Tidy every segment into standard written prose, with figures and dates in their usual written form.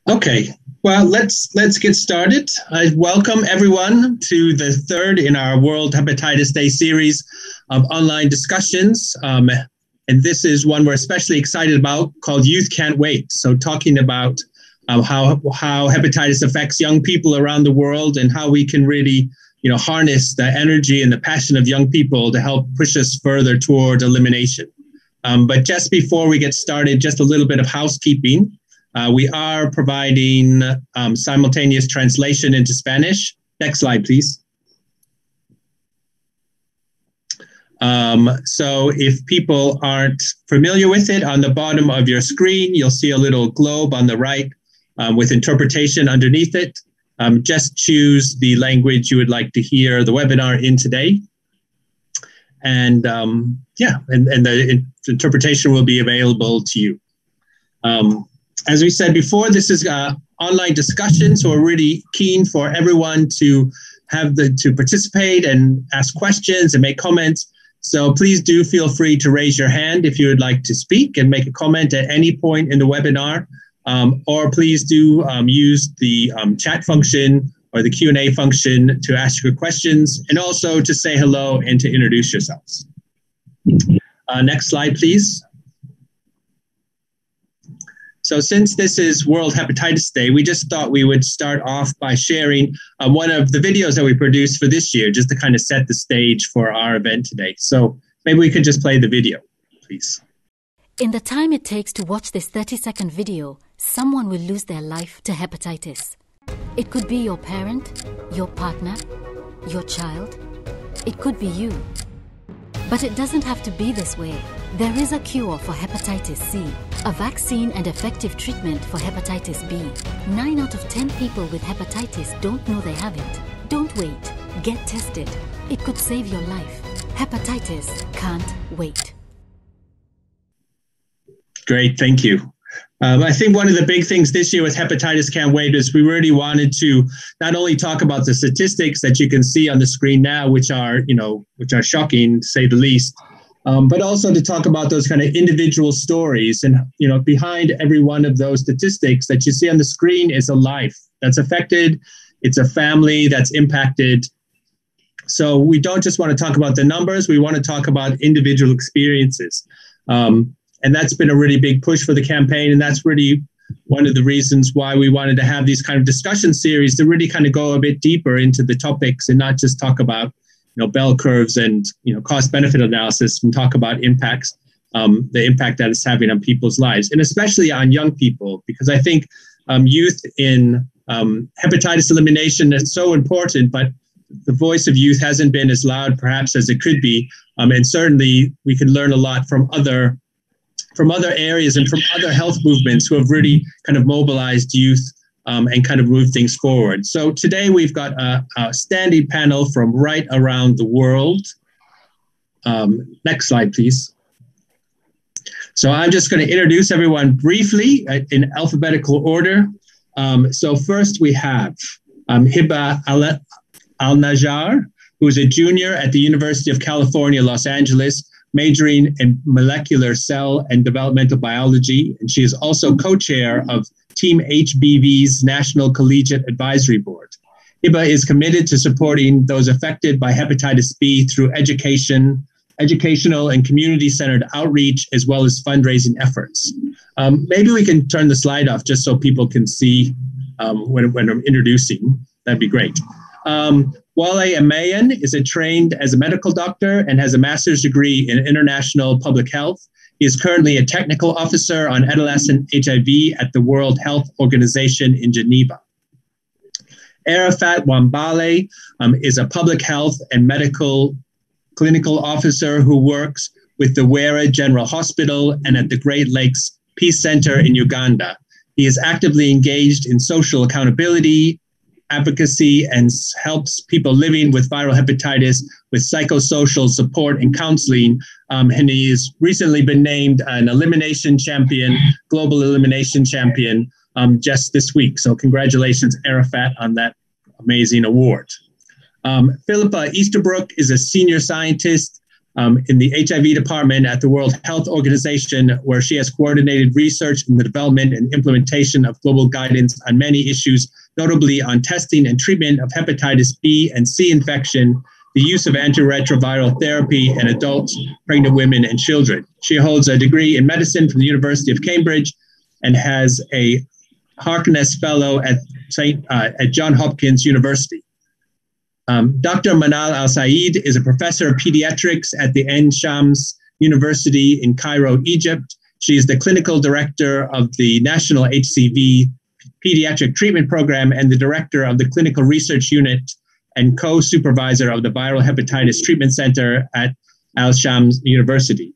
Okay, well, let's get started. I welcome everyone to the third in our World Hepatitis Day series of online discussions. And this is one we're especially excited about, called Youth Can't Wait. So talking about how hepatitis affects young people around the world and how we can really, harness the energy and the passion of young people to help push us further toward elimination. But just before we get started, just a little bit of housekeeping. We are providing simultaneous translation into Spanish. Next slide, please. So if people aren't familiar with it, on the bottom of your screen, you'll see a little globe on the right with interpretation underneath it. Just choose the language you would like to hear the webinar in today. And the interpretation will be available to you. As we said before, this is an online discussion, so we're really keen for everyone to to participate and ask questions and make comments. So please do feel free to raise your hand if you would like to speak and make a comment at any point in the webinar, or please do use the chat function or the Q&A function to ask your questions and also to say hello and to introduce yourselves. Next slide, please. So since this is World Hepatitis Day, we just thought we would start off by sharing one of the videos that we produced for this year, just to kind of set the stage for our event today. So maybe we could just play the video, please. In the time it takes to watch this 30-second video, someone will lose their life to hepatitis. It could be your parent, your partner, your child. It could be you. But it doesn't have to be this way. There is a cure for hepatitis C, a vaccine and effective treatment for hepatitis B. 9 out of 10 people with hepatitis don't know they have it. Don't wait. Get tested. It could save your life. Hepatitis can't wait. Great, thank you. I think one of the big things this year with Hepatitis Can't Wait is we really wanted to not only talk about the statistics that you can see on the screen now, which are shocking to say the least, but also to talk about those kind of individual stories. And, behind every one of those statistics that you see on the screen is a life that's affected. It's a family that's impacted. So we don't just want to talk about the numbers. We want to talk about individual experiences. And that's been a really big push for the campaign. And that's really one of the reasons why we wanted to have these kind of discussion series to really kind of go a bit deeper into the topics and not just talk about, bell curves and, cost benefit analysis, and talk about impacts, the impact that it's having on people's lives, and especially on young people, because I think youth in hepatitis elimination is so important, but the voice of youth hasn't been as loud perhaps as it could be. And certainly we can learn a lot from other areas and from other health movements who have really kind of mobilized youth and kind of moved things forward. So today we've got a standing panel from right around the world. Next slide, please. So I'm just going to introduce everyone briefly in alphabetical order. So first we have Hiba Al-Najjar, who is a junior at the University of California, Los Angeles, majoring in molecular cell and developmental biology. And she is also co-chair of Team HBV's National Collegiate Advisory Board. Hiba is committed to supporting those affected by hepatitis B through educational and community-centered outreach, as well as fundraising efforts. Maybe we can turn the slide off just so people can see when I'm introducing. That'd be great. Wale Amayan is trained as a medical doctor and has a master's degree in international public health. He is currently a technical officer on adolescent HIV at the World Health Organization in Geneva. Arafat Wambale is a public health and medical clinical officer who works with the Wera General Hospital and at the Great Lakes Peace Center in Uganda. He is actively engaged in social accountability, advocacy, and helps people living with viral hepatitis with psychosocial support and counseling. And he has recently been named an elimination champion, global elimination champion, just this week. So congratulations, Arafat, on that amazing award. Philippa Easterbrook is a senior scientist in the HIV department at the World Health Organization, where she has coordinated research in the development and implementation of global guidance on many issues, notably on testing and treatment of hepatitis B and C infection, the use of antiretroviral therapy in adults, pregnant women, and children. She holds a degree in medicine from the University of Cambridge and has a Harkness Fellow at Johns Hopkins University. Dr. Manal Al-Said is a professor of pediatrics at the Ain Shams University in Cairo, Egypt. She is the clinical director of the National HCV Pediatric Treatment Program and the director of the Clinical Research Unit and co-supervisor of the Viral Hepatitis Treatment Center at Al Shams University.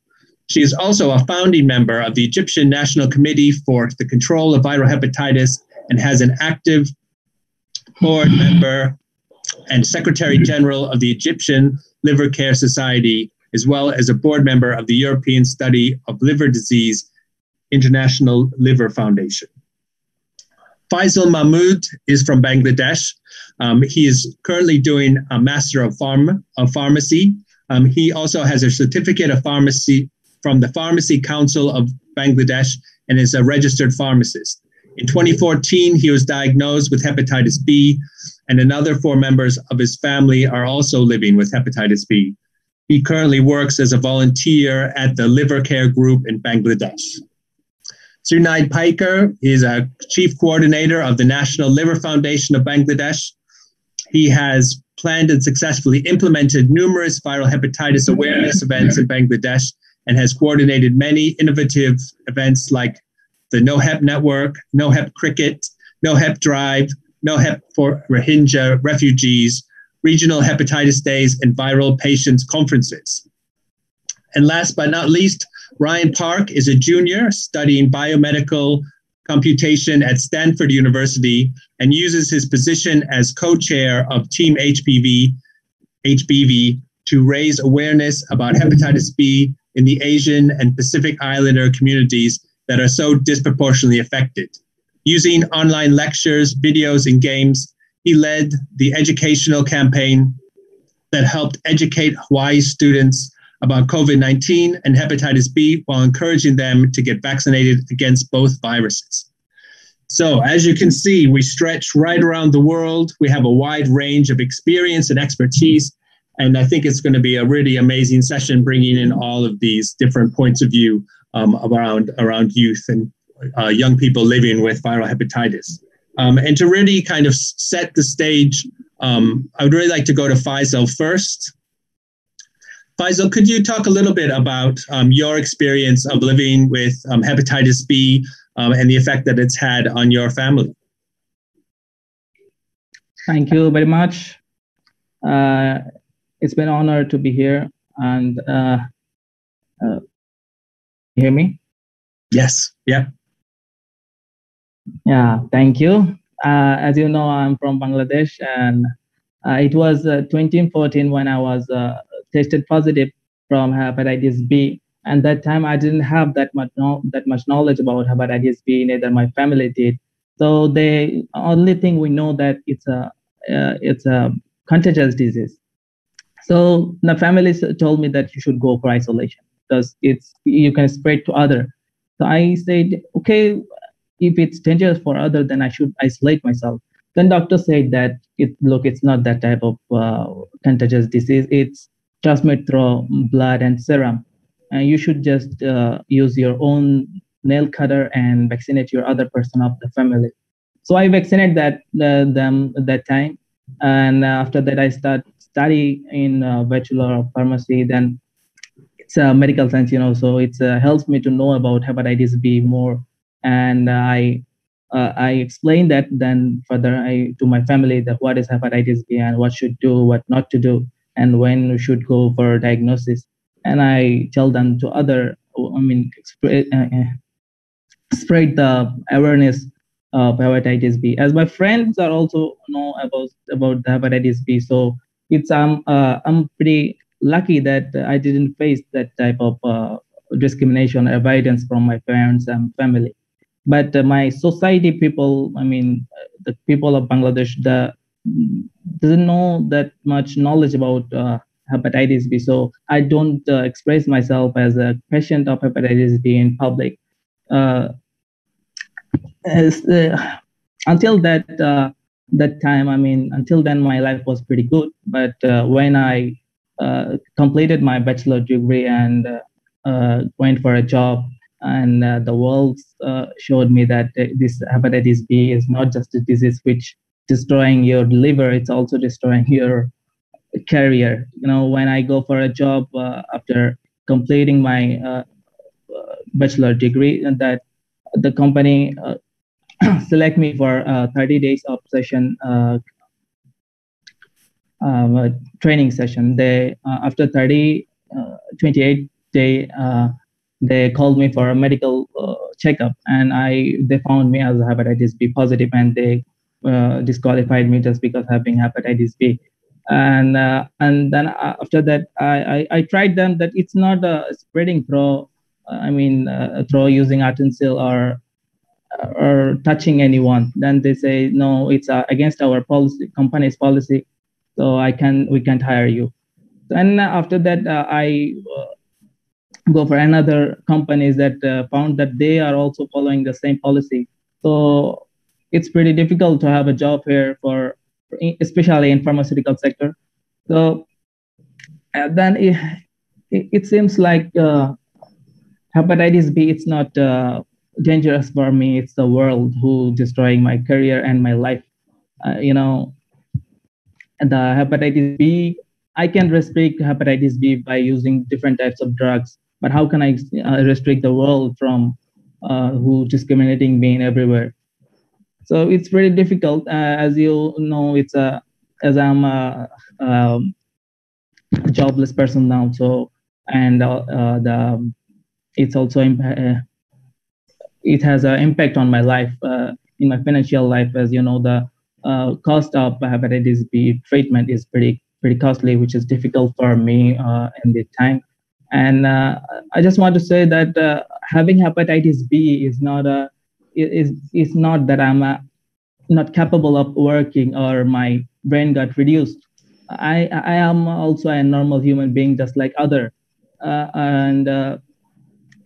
She is also a founding member of the Egyptian National Committee for the Control of Viral Hepatitis and has an active board member and Secretary General of the Egyptian Liver Care Society, as well as a board member of the European Study of Liver Disease International Liver Foundation. Faisal Mahmood is from Bangladesh. He is currently doing a Master of Pharmacy. He also has a certificate of pharmacy from the Pharmacy Council of Bangladesh and is a registered pharmacist. In 2014, he was diagnosed with hepatitis B, and another 4 members of his family are also living with hepatitis B. He currently works as a volunteer at the Liver Care Group in Bangladesh. Sunaid Piker is a chief coordinator of the National Liver Foundation of Bangladesh. He has planned and successfully implemented numerous viral hepatitis awareness events in Bangladesh and has coordinated many innovative events like the No Hep Network, No Hep Cricket, No Hep Drive, No Hep for Rohingya refugees, regional hepatitis days, and viral patients conferences. And last but not least, Ryan Park is a junior studying biomedical computation at Stanford University and uses his position as co-chair of Team HBV to raise awareness about hepatitis B in the Asian and Pacific Islander communities that are so disproportionately affected. Using online lectures, videos, and games, he led the educational campaign that helped educate Hawaii students about COVID-19 and hepatitis B while encouraging them to get vaccinated against both viruses. So as you can see, we stretch right around the world. We have a wide range of experience and expertise. And I think it's going to be a really amazing session, bringing in all of these different points of view around youth and young people living with viral hepatitis. And to really kind of set the stage, I would really like to go to Faisal first. Faisal, could you talk a little bit about your experience of living with hepatitis B and the effect that it's had on your family? Thank you very much. It's been an honor to be here. And you hear me? Yes. Yeah. Yeah. Thank you. As you know, I'm from Bangladesh, and it was 2014 when I was tested positive from hepatitis B. And that time I didn't have that much knowledge about hepatitis B. Neither my family did. So the only thing we know that it's a contagious disease. So the family told me that you should go for isolation because you can spread to other. So I said, okay, if it's dangerous for other, then I should isolate myself. Then doctor said that it's not that type of contagious disease. It's transmitted through blood and serum. And you should just use your own nail cutter and vaccinate your other person of the family. So I vaccinated them at that time. And after that, I start study in Bachelor of Pharmacy. Then it's medical science, so it helps me to know about hepatitis B more. And I explained that then further to my family that what is hepatitis B and what should do, what not to do, and when we should go for diagnosis. And I tell them to spread the awareness of hepatitis B, as my friends are also know about the hepatitis B. So it's I'm pretty lucky that I didn't face that type of discrimination or avoidance from my parents and family. But my society people, the people of Bangladesh, doesn't know that much knowledge about hepatitis B. So I don't express myself as a patient of hepatitis B in public. As, until that time, I mean, until then, my life was pretty good. But when I completed my bachelor degree and went for a job, and the world showed me that this hepatitis B is not just a disease which destroying your liver; it's also destroying your career. When I go for a job after completing my bachelor degree, and that the company select me for 30 days of session training session. They after 28 day they called me for a medical checkup, and they found me as hepatitis B positive, and they disqualified me just because having hepatitis B. And then after that, I tried them that it's not spreading through through using utensil or touching anyone. Then they say no, it's against our policy, company's policy, so we can't hire you. And after that, I go for another companies that found that they are also following the same policy. So it's pretty difficult to have a job here especially in pharmaceutical sector. So then it seems like hepatitis B, it's not dangerous for me. It's the world who destroying my career and my life. The hepatitis B, I can restrict hepatitis B by using different types of drugs. But how can I restrict the world from who discriminating me in everywhere? So it's very difficult. As you know, as I'm a jobless person now. So and it's also it has an impact on my life, in my financial life. As you know, the cost of hepatitis B treatment is pretty costly, which is difficult for me in this time. And I just want to say that having hepatitis B is not it's not that I'm not capable of working or my brain got reduced. I am also a normal human being, just like other, and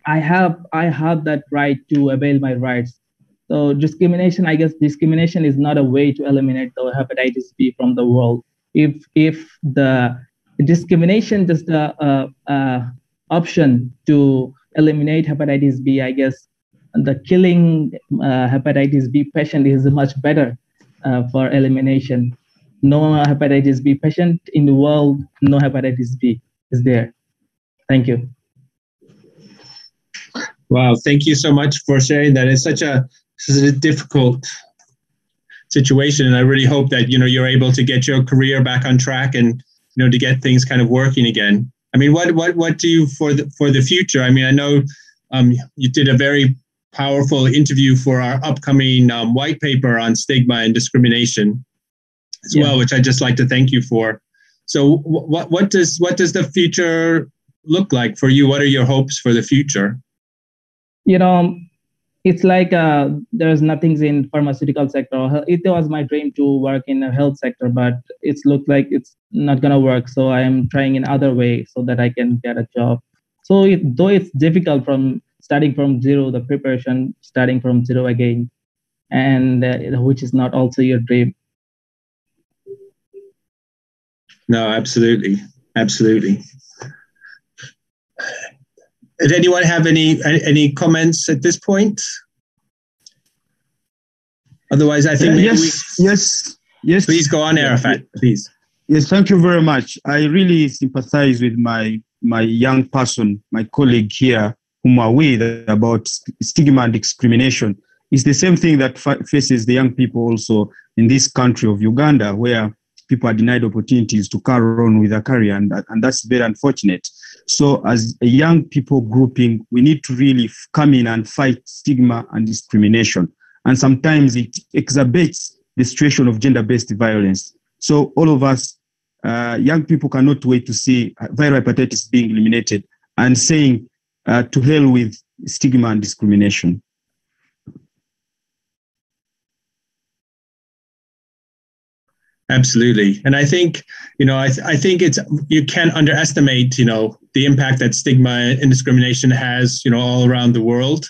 I have that right to avail my rights. So discrimination, I guess discrimination is not a way to eliminate the hepatitis B from the world. If the discrimination is the option to eliminate hepatitis B, I guess the killing hepatitis B patient is much better for elimination. No hepatitis B patient in the world, no hepatitis B is there. Thank you. Wow, thank you so much for sharing that. It's such a difficult situation, and I really hope that you're able to get your career back on track and to get things kind of working again. I mean, what do you for the future? I mean, I know you did a very powerful interview for our upcoming white paper on stigma and discrimination as well, which I'd just like to thank you for. So, what does the future look like for you? What are your hopes for the future? It's like there's nothing in pharmaceutical sector. It was my dream to work in the health sector, but it's looked like it's not gonna work. So I am trying in other way so that I can get a job. So though it's difficult from starting from zero, the preparation starting from zero again, and which is not also your dream. No, absolutely. Did anyone have any comments at this point? Otherwise, I think yes. Please go on, Arafat. Please. Yes, thank you very much. I really sympathize with my young person, my colleague here, whom are with about stigma and discrimination. It's the same thing that faces the young people also in this country of Uganda, where people are denied opportunities to carry on with their career, and that's very unfortunate. So as a young people grouping, we need to really come in and fight stigma and discrimination. And sometimes it exacerbates the situation of gender-based violence. So all of us, young people cannot wait to see viral hepatitis being eliminated and saying to hell with stigma and discrimination. Absolutely. And I think, I think you can't underestimate, the impact that stigma and discrimination has, all around the world.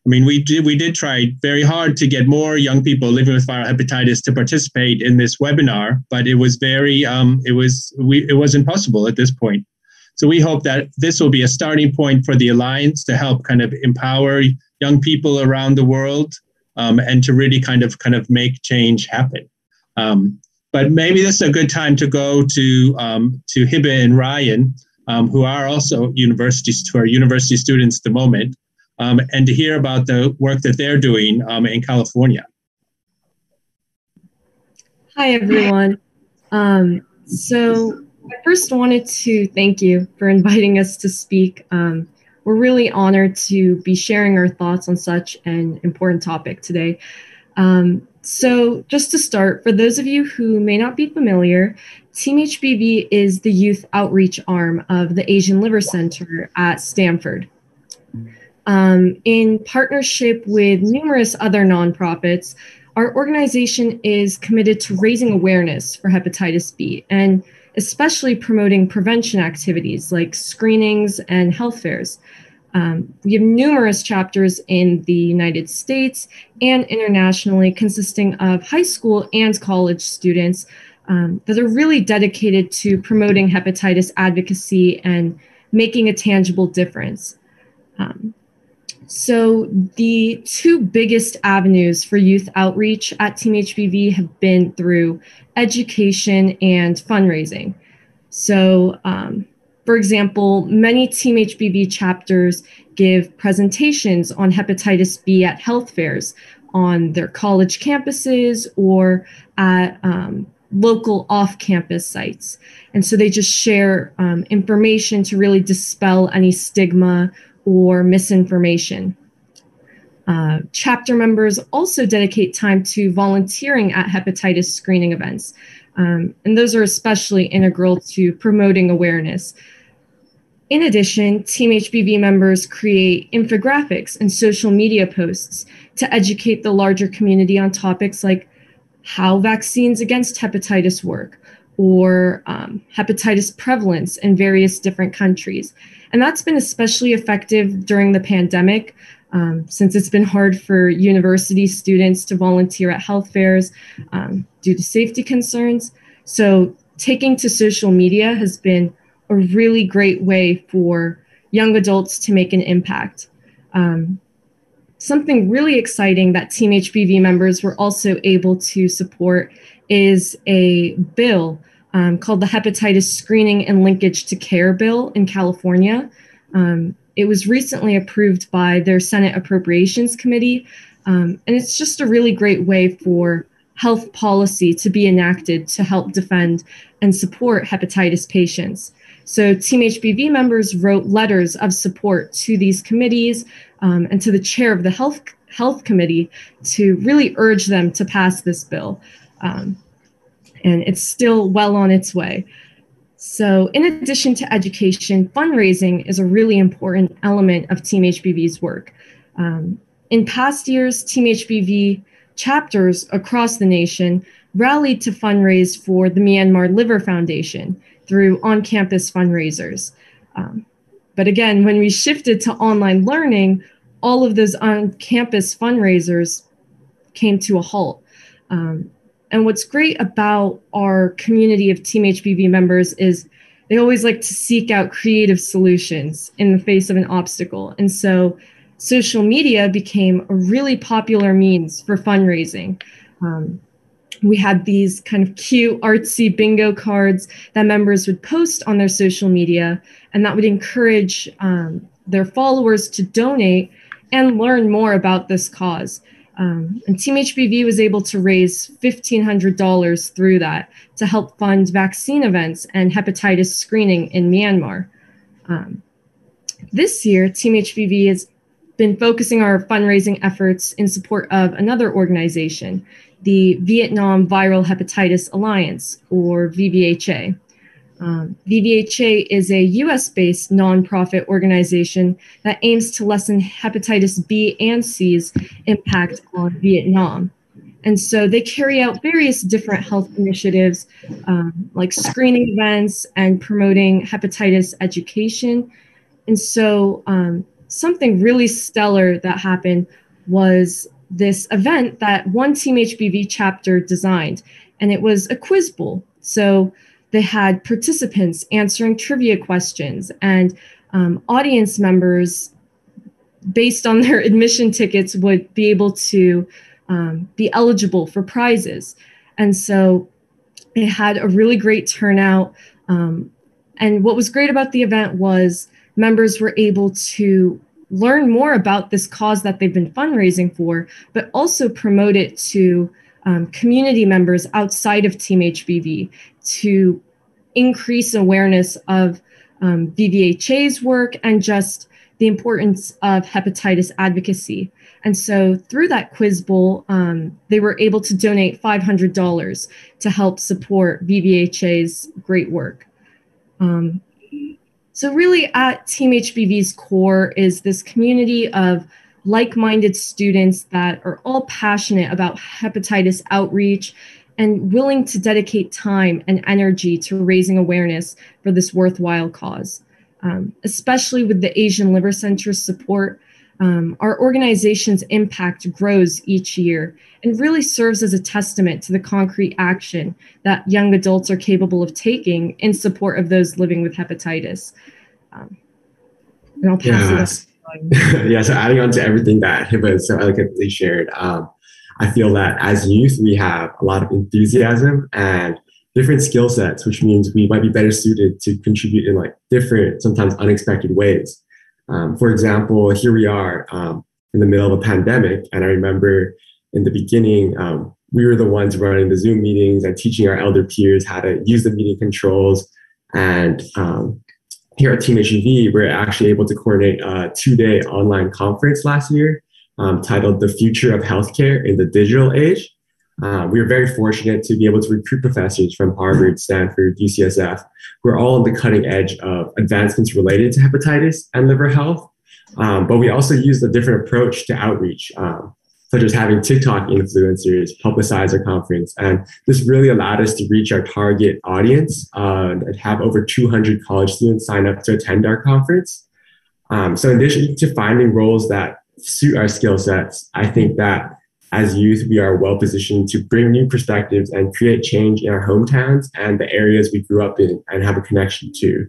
I mean, we did try very hard to get more young people living with viral hepatitis to participate in this webinar, but it was it was impossible at this point. So we hope that this will be a starting point for the Alliance to help kind of empower young people around the world, and to really kind of make change happen. But maybe this is a good time to go to Hiba and Ryan, who are also university students at the moment, and to hear about the work that they're doing in California. Hi, everyone. So I first wanted to thank you for inviting us to speak. We're really honored to be sharing our thoughts on such an important topic today. So just to start, for those of you who may not be familiar, Team HBV is the youth outreach arm of the Asian Liver Center at Stanford. In partnership with numerous other nonprofits, our organization is committed to raising awareness for hepatitis B and especially promoting prevention activities like screenings and health fairs. We have numerous chapters in the United States and internationally consisting of high school and college students that are really dedicated to promoting hepatitis advocacy and making a tangible difference. So the two biggest avenues for youth outreach at Team HBV have been through education and fundraising. So, for example, many Team HBV chapters give presentations on hepatitis B at health fairs on their college campuses or at local off-campus sites. And so they just share information to really dispel any stigma or misinformation. Chapter members also dedicate time to volunteering at hepatitis screening events. And those are especially integral to promoting awareness. In addition, Team HBV members create infographics and social media posts to educate the larger community on topics like how vaccines against hepatitis work or hepatitis prevalence in various different countries. And that's been especially effective during the pandemic, since it's been hard for university students to volunteer at health fairs due to safety concerns. So taking to social media has been a really great way for young adults to make an impact. Something really exciting that Team HBV members were also able to support is a bill called the Hepatitis Screening and Linkage to Care Bill in California. It was recently approved by their Senate Appropriations Committee, and it's just a really great way for health policy to be enacted to help defend and support hepatitis patients. So Team HBV members wrote letters of support to these committees and to the chair of the health committee to really urge them to pass this bill. And it's still well on its way. So in addition to education, fundraising is a really important element of Team HBV's work. In past years, Team HBV chapters across the nation rallied to fundraise for the Myanmar Liver Foundation through on-campus fundraisers. But again, when we shifted to online learning, all of those on-campus fundraisers came to a halt. And what's great about our community of Team HBV members is they always like to seek out creative solutions in the face of an obstacle. And so social media became a really popular means for fundraising. We had these kind of cute, artsy bingo cards that members would post on their social media, and that would encourage their followers to donate and learn more about this cause. And Team HBV was able to raise $1,500 through that to help fund vaccine events and hepatitis screening in Myanmar. This year, Team HBV has been focusing our fundraising efforts in support of another organization, the Vietnam Viral Hepatitis Alliance, or VVHA. VVHA is a US-based nonprofit organization that aims to lessen hepatitis B and C's impact on Vietnam. And so they carry out various different health initiatives, like screening events and promoting hepatitis education. And so something really stellar that happened was this event that one Team HBV chapter designed, and it was a quiz bowl. So they had participants answering trivia questions, and audience members, based on their admission tickets, would be able to be eligible for prizes. And so it had a really great turnout. And what was great about the event was members were able to learn more about this cause that they've been fundraising for, but also promote it to community members outside of Team HBV to increase awareness of VVHA's work and just the importance of hepatitis advocacy. And so through that quiz bowl, they were able to donate $500 to help support VVHA's great work. So really at Team HBV's core is this community of like-minded students that are all passionate about hepatitis outreach and willing to dedicate time and energy to raising awareness for this worthwhile cause. Especially with the Asian Liver Center's support, our organization's impact grows each year and really serves as a testament to the concrete action that young adults are capable of taking in support of those living with hepatitis. And I'll pass it on. Yeah, so adding on to everything that Hiba so eloquently shared, I feel that as youth, we have a lot of enthusiasm and different skill sets, which means we might be better suited to contribute in like different, sometimes unexpected ways. For example, here we are in the middle of a pandemic. And I remember in the beginning, we were the ones running the Zoom meetings and teaching our elder peers how to use the meeting controls. And here at Team HBV, we're actually able to coordinate a 2-day online conference last year titled The Future of Healthcare in the Digital Age. We were very fortunate to be able to recruit professors from Harvard, Stanford, UCSF, who are all on the cutting edge of advancements related to hepatitis and liver health. But we also used a different approach to outreach, such as having TikTok influencers publicize our conference. And this really allowed us to reach our target audience and have over 200 college students sign up to attend our conference. So in addition to finding roles that suit our skill sets, I think that as youth, we are well positioned to bring new perspectives and create change in our hometowns and the areas we grew up in and have a connection to.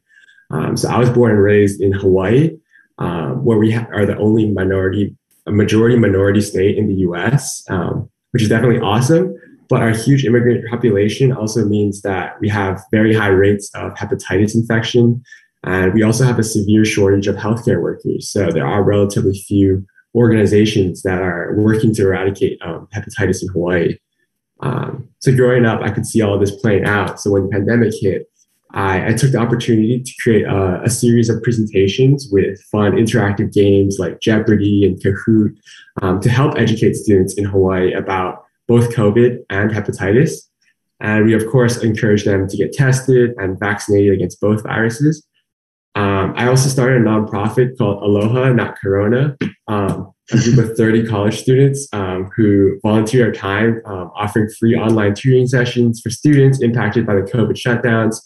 So I was born and raised in Hawaii, where we are the only majority minority state in the US, which is definitely awesome. But our huge immigrant population also means that we have very high rates of hepatitis infection. And we also have a severe shortage of healthcare workers. So there are relatively few organizations that are working to eradicate hepatitis in Hawaii. So growing up, I could see all of this playing out. So when the pandemic hit, I took the opportunity to create a series of presentations with fun interactive games like Jeopardy and Kahoot to help educate students in Hawaii about both COVID and hepatitis. And we, of course, encourage them to get tested and vaccinated against both viruses. I also started a nonprofit called Aloha, Not Corona, a group of 30 college students who volunteer their time offering free online tutoring sessions for students impacted by the COVID shutdowns.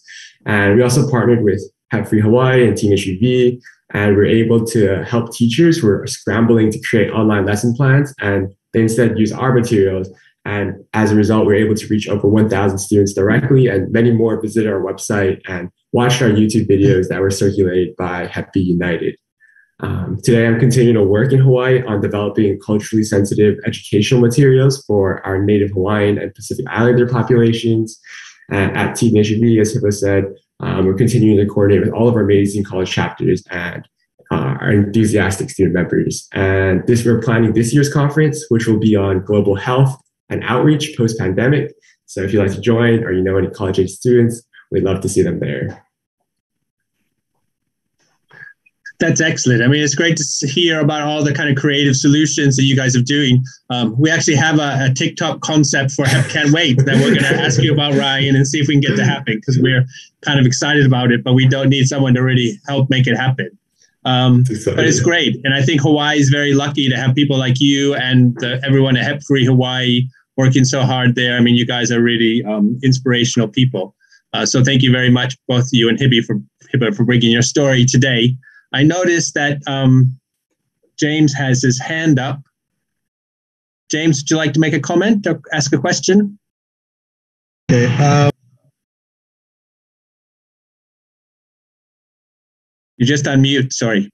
And we also partnered with Hep Free Hawaii and Team HBV, and we're able to help teachers who are scrambling to create online lesson plans, and they instead use our materials. And as a result, we're able to reach over 1,000 students directly, and many more visited our website and watched our YouTube videos that were circulated by Hep B United. Today, I'm continuing to work in Hawaii on developing culturally sensitive educational materials for our Native Hawaiian and Pacific Islander populations. And at Team HBV, as Hippo said, we're continuing to coordinate with all of our amazing college chapters and our enthusiastic student members. And we're planning this year's conference, which will be on global health and outreach post-pandemic. So if you'd like to join or you know any college-age students, we'd love to see them there. That's excellent. I mean, it's great to hear about all the kind of creative solutions that you guys are doing. We actually have a TikTok concept for Hep Can't Wait that we're going to ask you about, Ryan, and see if we can get to happen, because we're kind of excited about it, but we don't need someone to really help make it happen. But it's great. And I think Hawaii is very lucky to have people like you and everyone at Hep Free Hawaii working so hard there. I mean, you guys are really inspirational people. So thank you very much, both you and Hibba, for bringing your story today. I noticed that James has his hand up. James, would you like to make a comment or ask a question? Okay. You just unmute, sorry.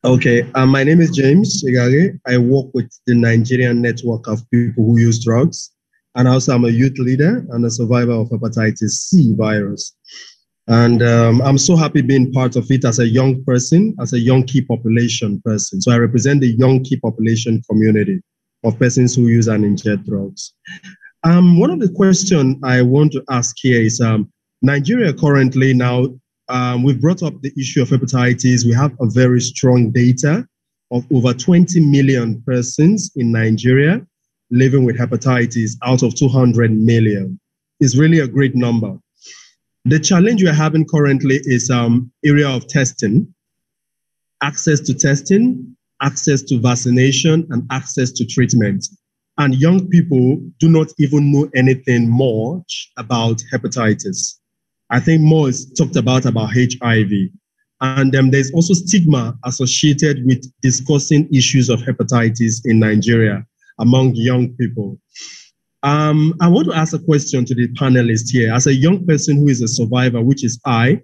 Okay, my name is James Igage. I work with the Nigerian network of people who use drugs. And also I'm a youth leader and a survivor of hepatitis C virus. And I'm so happy being part of it as a young person, as a young key population person. So I represent the young key population community of persons who use and inject drugs. One of the questions I want to ask here is Nigeria currently now, we've brought up the issue of hepatitis. We have a very strong data of over 20 million persons in Nigeria living with hepatitis out of 200 million. It's really a great number. The challenge we're having currently is area of testing, access to testing, access to vaccination, and access to treatment. And young people do not even know anything much about hepatitis. I think more is talked about HIV. And there's also stigma associated with discussing issues of hepatitis in Nigeria among young people. I want to ask a question to the panelists here. As a young person who is a survivor, which is I've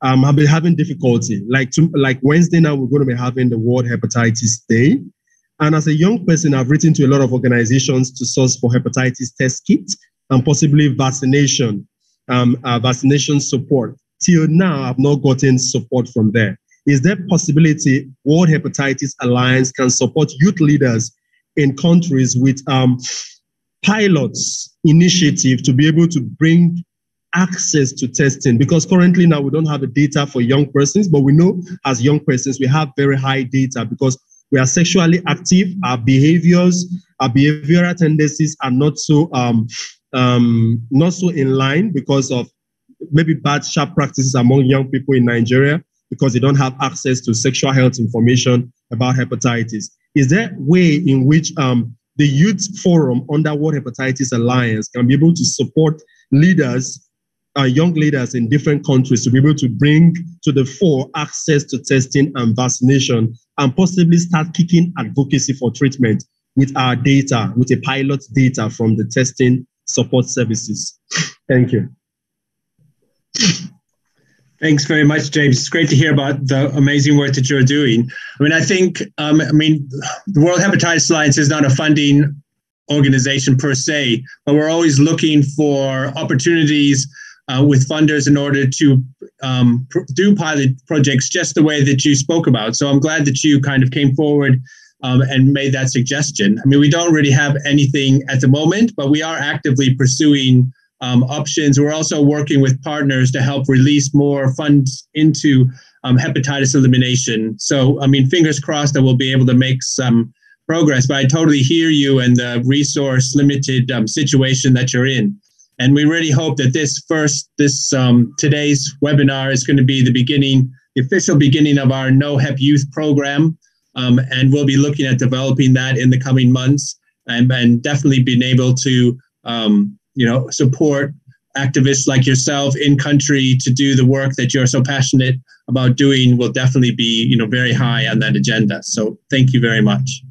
been having difficulty. Like Wednesday now, we're going to be having the World Hepatitis Day. And as a young person, I've written to a lot of organizations to source for hepatitis test kits and possibly vaccination support. Till now, I've not gotten support from there. Is there possibility World Hepatitis Alliance can support youth leaders in countries with pilots initiative to be able to bring access to testing? Because currently now we don't have the data for young persons, but we know as young persons, we have very high data because we are sexually active. Our behavioural tendencies are not so in line because of maybe bad sharp practices among young people in Nigeria because they don't have access to sexual health information about hepatitis. Is there a way in which the Youth Forum under World Hepatitis Alliance can be able to support leaders, young leaders in different countries to be able to bring to the fore access to testing and vaccination and possibly start kicking advocacy for treatment with our data, with a pilot data from the testing support services? Thank you. Thanks very much, James. It's great to hear about the amazing work that you're doing. I mean, I think, the World Hepatitis Alliance is not a funding organization per se, but we're always looking for opportunities with funders in order to do pilot projects just the way that you spoke about. So I'm glad that you kind of came forward and made that suggestion. I mean, we don't really have anything at the moment, but we are actively pursuing options. We're also working with partners to help release more funds into hepatitis elimination. So, I mean, fingers crossed that we'll be able to make some progress, but I totally hear you and the resource limited situation that you're in. And we really hope that today's webinar is going to be the official beginning of our No Hep Youth program. And we'll be looking at developing that in the coming months and definitely being able to support activists like yourself in country to do the work that you're so passionate about doing will definitely be, very high on that agenda. So thank you very much.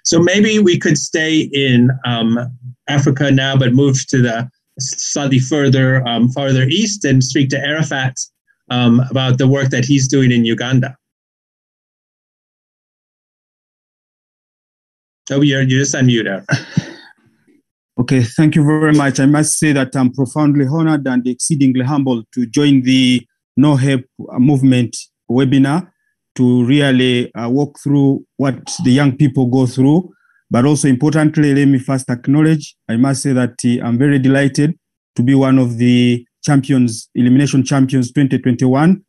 So maybe we could stay in Africa now, but move to the slightly farther east and speak to Arafat about the work that he's doing in Uganda. Oh, you're just unmuted. Okay, thank you very much. I must say that I'm profoundly honored and exceedingly humbled to join the No Hep movement webinar to really walk through what the young people go through. But also importantly, let me first acknowledge, I must say that I'm very delighted to be one of the champions, elimination champions 2021.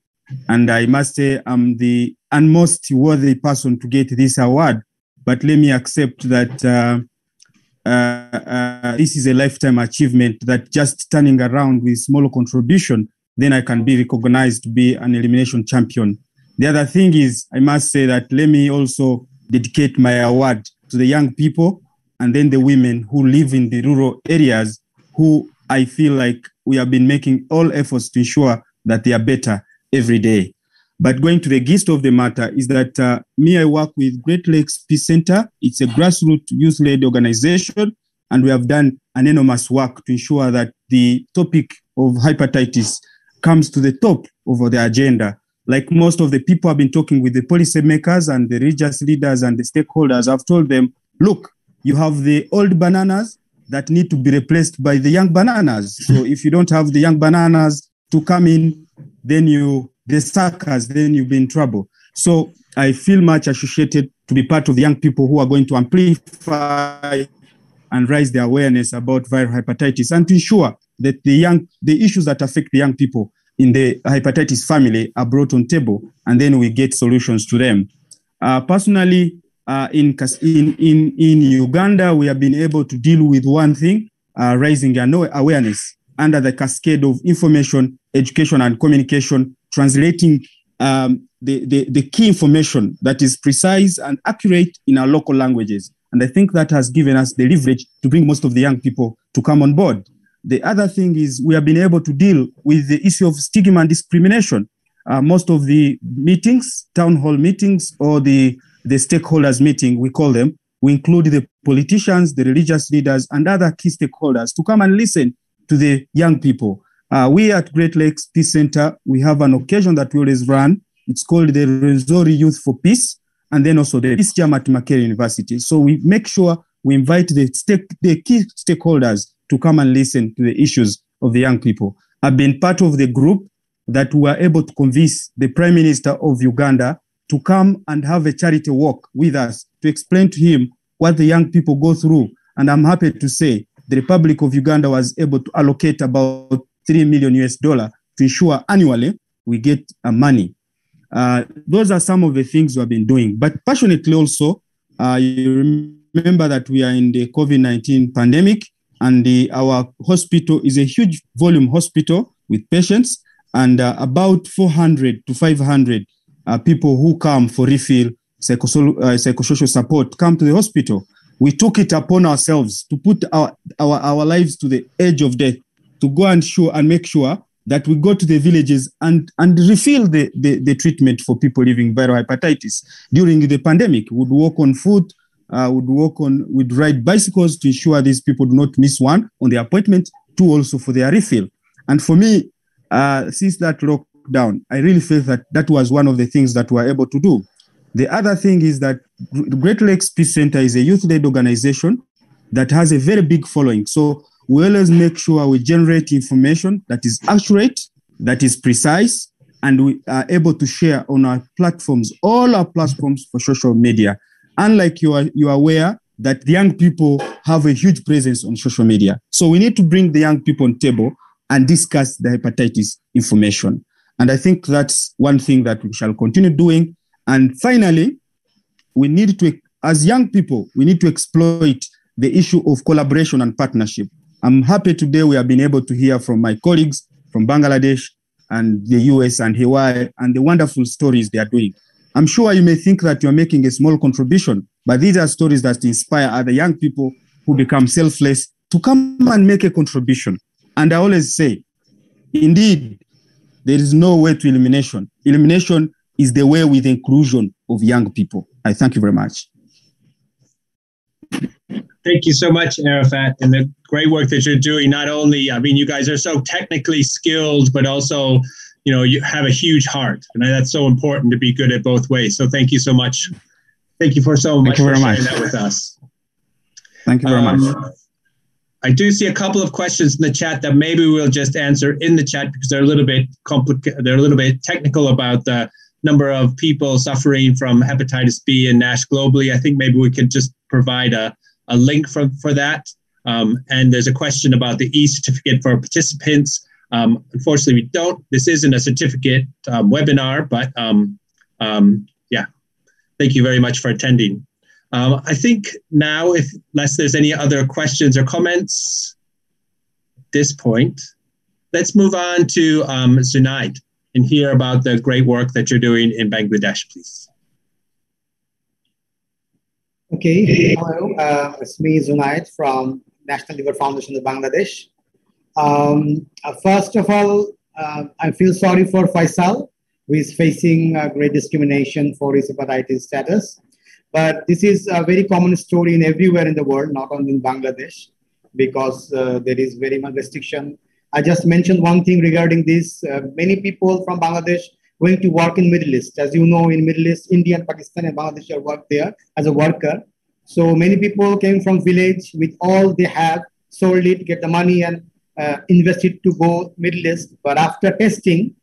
And I must say I'm the most worthy person to get this award. But let me accept that this is a lifetime achievement, that just turning around with small contribution, then I can be recognized to be an elimination champion. The other thing is, I must say that let me also dedicate my award to to the young people, and then the women who live in the rural areas, who I feel like we have been making all efforts to ensure that they are better every day. But going to the gist of the matter is that I work with Great Lakes Peace Center. It's a grassroots youth-led organization, and we have done an enormous work to ensure that the topic of hepatitis comes to the top of the agenda. Like most of the people I've been talking with, the policymakers and the religious leaders and the stakeholders, I've told them, look, you have the old bananas that need to be replaced by the young bananas. So if you don't have the young bananas to come in, then the suckers, then you'll be in trouble. So I feel much associated to be part of the young people who are going to amplify and raise the awareness about viral hepatitis, and to ensure that the issues that affect the young people in the hepatitis family are brought on table, and then we get solutions to them. Personally, in Uganda, we have been able to deal with one thing, raising awareness under the cascade of information, education, and communication, translating the key information that is precise and accurate in our local languages. And I think that has given us the leverage to bring most of the young people to come on board. The other thing is we have been able to deal with the issue of stigma and discrimination. Most of the meetings, town hall meetings, or the stakeholders meeting, we call them, we include the politicians, the religious leaders, and other key stakeholders to come and listen to the young people. We at Great Lakes Peace Center, we have an occasion that we always run. It's called the Rwenzori Youth for Peace, and then also the Peace Jam at Makerere University. So we make sure we invite the key stakeholders to come and listen to the issues of the young people. I've been part of the group that were able to convince the Prime Minister of Uganda to come and have a charity walk with us to explain to him what the young people go through. And I'm happy to say the Republic of Uganda was able to allocate about $3 million to ensure annually we get money. Those are some of the things we have been doing. But passionately also, you remember that we are in the COVID-19 pandemic, and our hospital is a huge volume hospital with patients, and about 400 to 500 people who come for refill psychosocial support come to the hospital. We took it upon ourselves to put our lives to the edge of death, to go and make sure that we go to the villages and refill the treatment for people living viral hepatitis. During the pandemic, we would walk on foot, we'd ride bicycles to ensure these people do not miss one on their appointment, two also for their refill. And for me, since that lockdown, I really felt that was one of the things that we were able to do. The other thing is that Great Lakes Peace Center is a youth-led organization that has a very big following. So we always make sure we generate information that is accurate, that is precise, and we are able to share on our platforms, all our platforms for social media. Unlike you are aware that the young people have a huge presence on social media. So we need to bring the young people on the table and discuss the hepatitis information. And I think that's one thing that we shall continue doing. And finally, we need to, as young people, we need to exploit the issue of collaboration and partnership. I'm happy today we have been able to hear from my colleagues from Bangladesh and the US and Hawaii and the wonderful stories they are doing. I'm sure you may think that you're making a small contribution, but these are stories that inspire other young people who become selfless to come and make a contribution. And I always say, indeed, there is no way to elimination. Elimination is the way with inclusion of young people. I thank you very much. Thank you so much, Arafat, and the great work that you're doing. Not only, I mean, you guys are so technically skilled, but also, you have a huge heart, and that's so important to be good at both ways. So thank you so much. Thank you for sharing that with us. Thank you very much. I do see a couple of questions in the chat that maybe we'll just answer in the chat because they're a little bit complicated. They're a little bit technical about the number of people suffering from hepatitis B and NASH globally. I think maybe we could just provide a link for that. And there's a question about the e-certificate for participants. Unfortunately, we don't. This isn't a certificate webinar, but yeah, thank you very much for attending. I think now, unless there's any other questions or comments at this point, let's move on to Zunaid and hear about the great work that you're doing in Bangladesh, please. Okay, hello. It's me, Zunaid from National Liver Foundation of Bangladesh. First of all, I feel sorry for Faisal, who is facing great discrimination for his hepatitis status. But this is a very common story in everywhere in the world, not only in Bangladesh, because there is very much restriction. I just mentioned one thing regarding this. Many people from Bangladesh going to work in Middle East. As you know, in Middle East, India and Pakistan and Bangladesh are work there as a worker. So many people came from village with all they have, sold it, get the money and invest it to go Middle East. But after testing,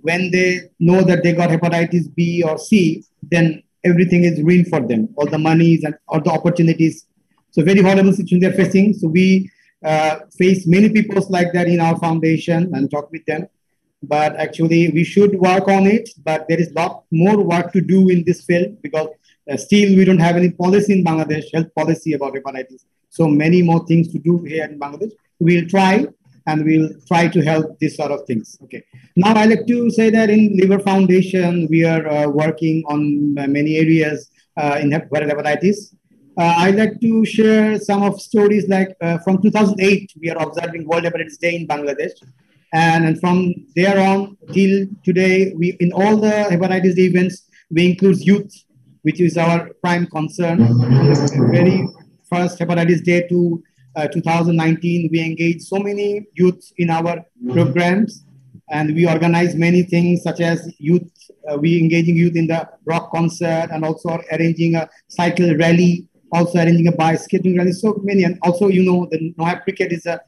when they know that they got hepatitis B or C, then everything is ruined for them, all the monies and all the opportunities. So very horrible situation they're facing. So we face many people like that in our foundation and talk with them. But actually, we should work on it. But there is a lot more work to do in this field because still we don't have any policy in Bangladesh, health policy about hepatitis. So many more things to do here in Bangladesh. We'll try and we'll try to help this sort of things. Okay. Now I like to say that in Liver Foundation, we are working on many areas in hepatitis. I'd like to share some of stories like from 2008, we are observing World Hepatitis Day in Bangladesh. And from there on till today, we in all the hepatitis events, we include youth, which is our prime concern. The very first hepatitis day to 2019, we engaged so many youths in our programs, and we organize many things such as youth. We engaging youth in the rock concert and also arranging a cycle rally, also arranging a bicycling rally. So many, and also the Noab cricket is a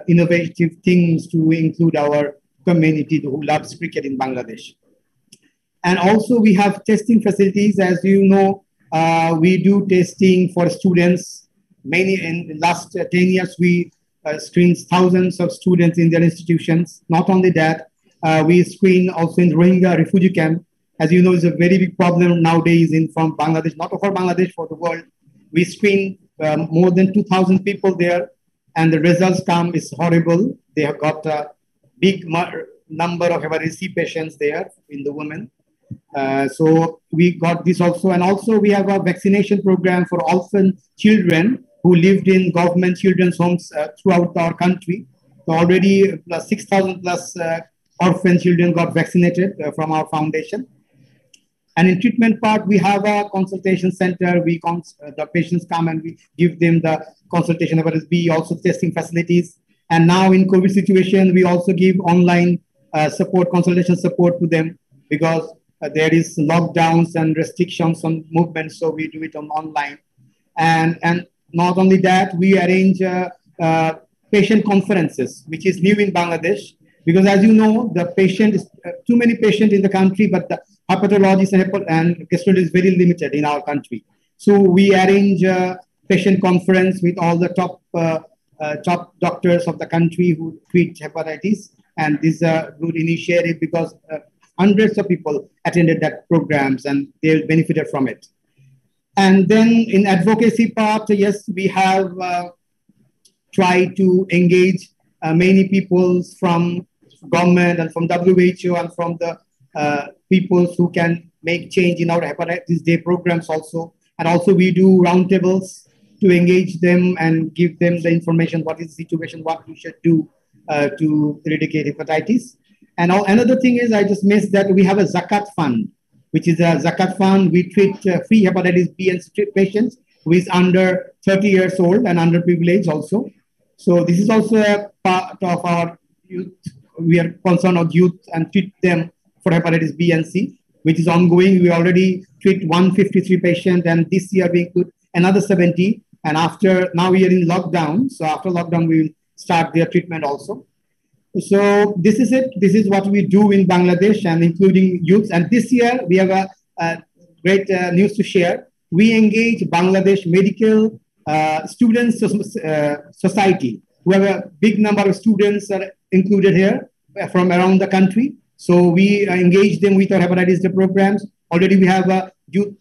innovative things to include our community who loves cricket in Bangladesh. And also we have testing facilities. As you know, we do testing for students. Many in the last 10 years, we screened thousands of students in their institutions. Not only that, we screen also in Rohingya refugee camp. As you know, it's a very big problem nowadays from Bangladesh, not for Bangladesh, for the world. We screen more than 2,000 people there. And the results come is horrible. They have got a big number of hepatitis C patients there in the women. So we got this also. And also we have a vaccination program for orphan children who lived in government children's homes throughout our country. So already 6,000 plus orphan children got vaccinated from our foundation. And in treatment part, we have a consultation center. The patients come and we give them the consultation about B, also testing facilities. And now in COVID situation, we also give online support, consultation support to them because there is lockdowns and restrictions on movement. So we do it online. And not only that, we arrange patient conferences, which is new in Bangladesh. Because as you know, the patient is too many patients in the country, but the hepatologists and gastroenterologists is very limited in our country. So we arrange a patient conference with all the top doctors of the country who treat hepatitis. And this is a good initiative because hundreds of people attended that programs and they benefited from it. And then in advocacy part, yes, we have tried to engage many people from government and from WHO and from the people who can make change in our hepatitis day programs also. And also we do roundtables to engage them and give them the information, what is the situation, what we should do to eradicate hepatitis. And another thing is, I just missed that we have a Zakat fund, which is a Zakat fund. We treat free hepatitis B and C patients who is under 30 years old and underprivileged also. So this is also a part of our youth. We are concerned of youth and treat them for hepatitis B and C, which is ongoing. We already treat 153 patients, and this year we include another 70. And now we are in lockdown. So after lockdown, we will start their treatment also. So this is it. This is what we do in Bangladesh and including youth. And this year we have a great news to share. We engage Bangladesh Medical Students Society. We have a big number of students are included here from around the country. So we engage them with our hepatitis day programs. Already we have a youth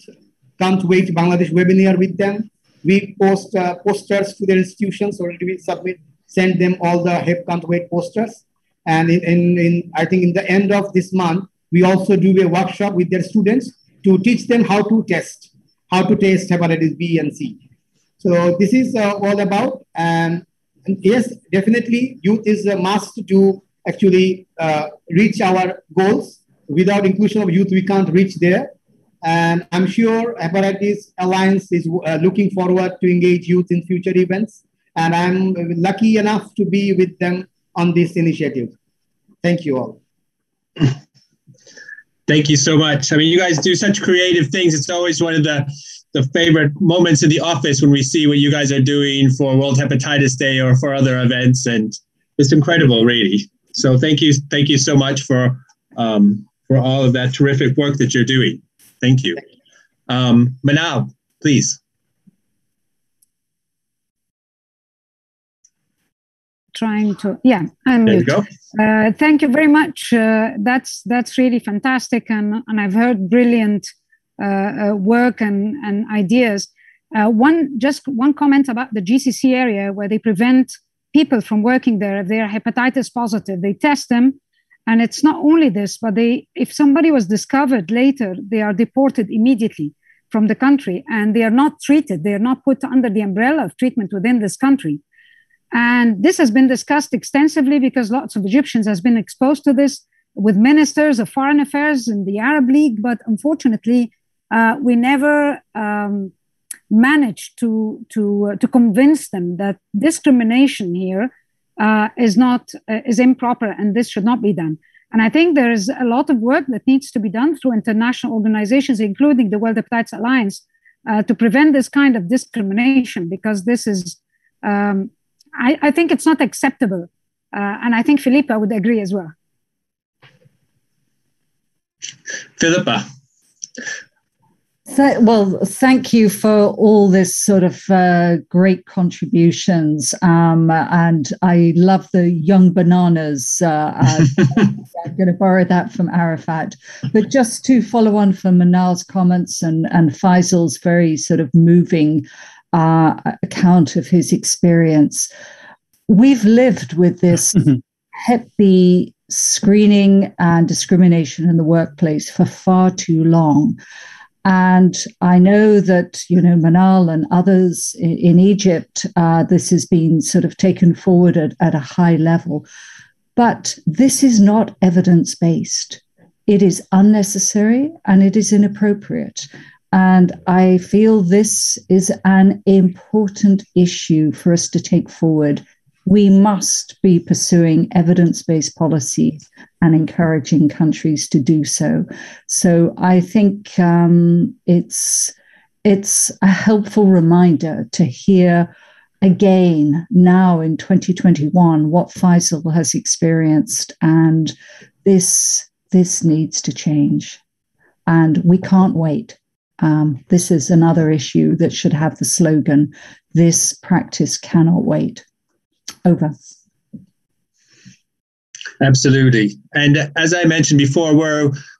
can't wait Bangladesh webinar with them. We post posters to their institutions. Already we send them all the Hep Can't Wait posters. And I think in the end of this month, we also do a workshop with their students to teach them how to test. how to test hepatitis B and C. So this is all about. And yes, definitely, youth is a must to actually reach our goals. Without inclusion of youth, we can't reach there. And I'm sure Hepatitis Alliance is looking forward to engage youth in future events. And I'm lucky enough to be with them on this initiative. Thank you all. Thank you so much. I mean, you guys do such creative things. It's always one of the favorite moments in the office when we see what you guys are doing for World Hepatitis Day or for other events. And it's incredible, really. So thank you so much for all of that terrific work that you're doing. Thank you. Manal, please. Trying to, yeah, I'm there mute. You go. Thank you very much. That's really fantastic, and I've heard brilliant work and ideas. One comment about the GCC area where they prevent people from working there if they are hepatitis positive. They test them, and it's not only this, but if somebody was discovered later, they are deported immediately from the country, and they are not treated. They are not put under the umbrella of treatment within this country. And this has been discussed extensively because lots of Egyptians has been exposed to this with ministers of foreign affairs in the Arab League, but unfortunately, we never managed to convince them that discrimination here is improper and this should not be done. And I think there is a lot of work that needs to be done through international organizations, including the World Hepatitis Alliance, to prevent this kind of discrimination, because this is. I think it's not acceptable. And I think Philippa would agree as well. Philippa. Well, thank you for all this sort of great contributions. And I love the young bananas. I'm going to borrow that from Arafat. But just to follow on from Manal's comments and Faisal's very sort of moving account of his experience. We've lived with this Hep B screening and discrimination in the workplace for far too long. And I know that, Manal and others in Egypt, this has been sort of taken forward at a high level. But this is not evidence-based. It is unnecessary and it is inappropriate. And I feel this is an important issue for us to take forward. We must be pursuing evidence-based policies and encouraging countries to do so. So I think it's a helpful reminder to hear again now in 2021 what Faisal has experienced, and this needs to change. And we can't wait. This is another issue that should have the slogan, "This practice cannot wait." Over. Absolutely. And as I mentioned before,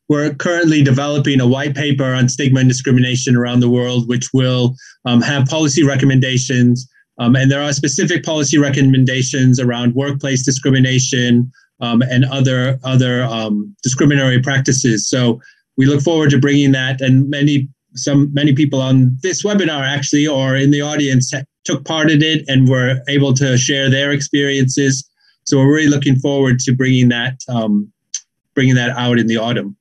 we're currently developing a white paper on stigma and discrimination around the world, which will have policy recommendations. And there are specific policy recommendations around workplace discrimination and other discriminatory practices. So we look forward to bringing that, and many people on this webinar actually, or in the audience, took part in it and were able to share their experiences. So we're really looking forward to bringing that out in the autumn.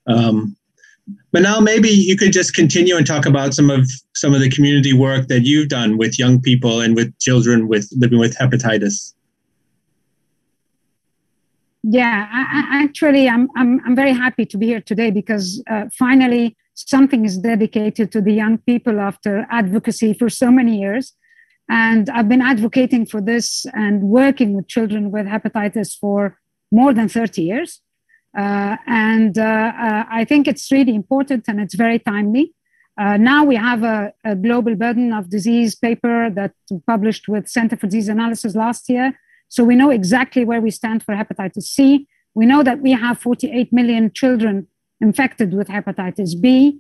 But now maybe you could just continue and talk about some of the community work that you've done with young people and with children living with hepatitis. Yeah, I'm very happy to be here today because finally something is dedicated to the young people after advocacy for so many years. And I've been advocating for this and working with children with hepatitis for more than 30 years. I think it's really important and it's very timely. Now we have a global burden of disease paper that published with Center for Disease Analysis last year. So we know exactly where we stand for hepatitis C. We know that we have 48 million children infected with hepatitis B.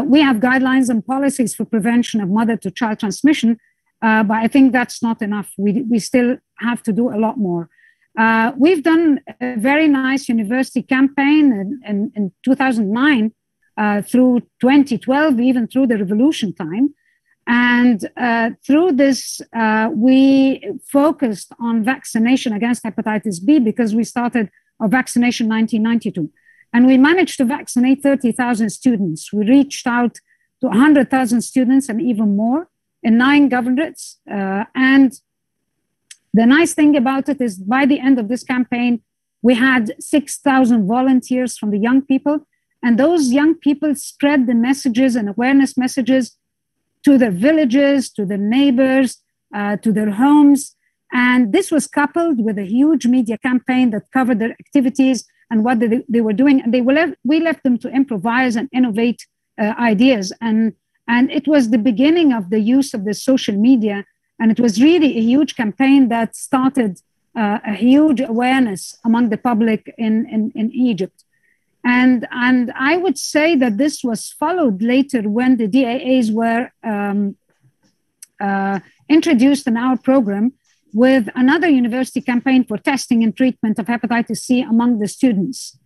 We have guidelines and policies for prevention of mother-to-child transmission, but I think that's not enough. We still have to do a lot more. We've done a very nice university campaign in 2009 through 2012, even through the revolution time. And through this, we focused on vaccination against hepatitis B because we started our vaccination in 1992. And we managed to vaccinate 30,000 students. We reached out to 100,000 students and even more in 9 governorates. And the nice thing about it is by the end of this campaign, we had 6,000 volunteers from the young people. And those young people spread the messages and awareness messages to their villages, to their neighbors, to their homes. And this was coupled with a huge media campaign that covered their activities and what they were doing. And we left them to improvise and innovate ideas. And it was the beginning of the use of the social media. And it was really a huge campaign that started a huge awareness among the public in Egypt. And I would say that this was followed later when the DAAs were introduced in our program with another university campaign for testing and treatment of hepatitis C among the students.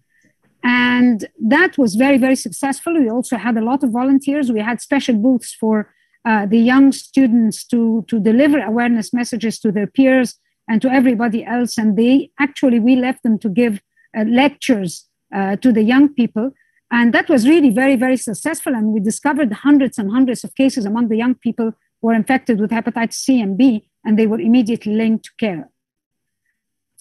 And that was very, very successful. We also had a lot of volunteers. We had special booths for the young students to deliver awareness messages to their peers and to everybody else. And we left them to give lectures to the young people. And that was really very, very successful. And we discovered hundreds and hundreds of cases among the young people who were infected with hepatitis C and B, and they were immediately linked to care.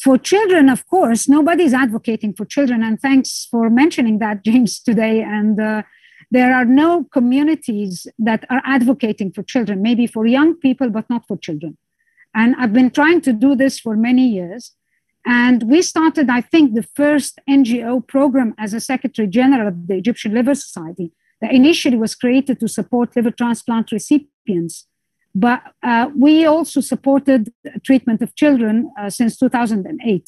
For children, of course, nobody's advocating for children. And thanks for mentioning that, James, today. And there are no communities that are advocating for children, maybe for young people, but not for children. And I've been trying to do this for many years. And we started, I think, the first NGO program as a Secretary General of the Egyptian Liver Society that initially was created to support liver transplant recipients. But we also supported treatment of children since 2008,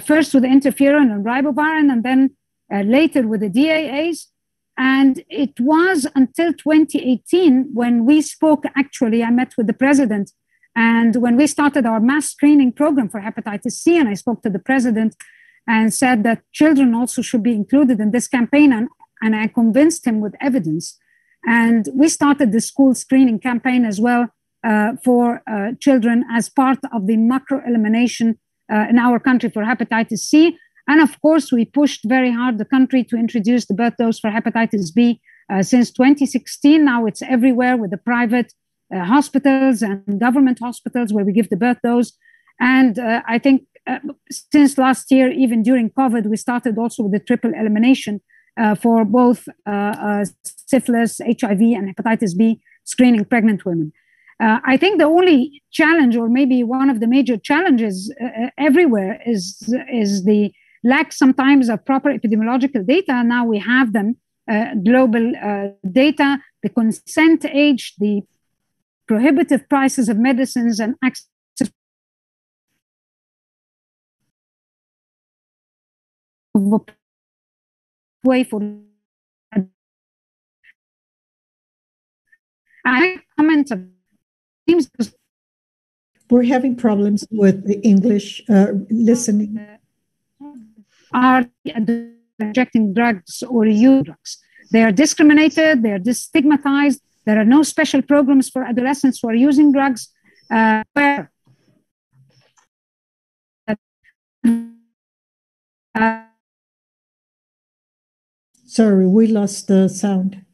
first with interferon and ribavirin, and then later with the DAAs. And it was until 2018 when we spoke, actually, I met with the president. And when we started our mass screening program for hepatitis C, and I spoke to the president and said that children also should be included in this campaign. And I convinced him with evidence. And we started the school screening campaign as well for children as part of the macro elimination in our country for hepatitis C. And of course, we pushed very hard the country to introduce the birth dose for hepatitis B since 2016. Now it's everywhere with the private hospitals and government hospitals where we give the birth dose. And I think since last year, even during COVID, we started also with the triple elimination for both syphilis, HIV, and hepatitis B screening pregnant women. I think the only challenge, or maybe one of the major challenges everywhere, is the lack sometimes of proper epidemiological data. Now we have them, global data, the consent age, the prohibitive prices of medicines, and access of a way for. I comment. We're having problems with the English listening. Are injecting drugs or use drugs? They are discriminated. They are stigmatized. There are no special programs for adolescents who are using drugs. Sorry, we lost the sound.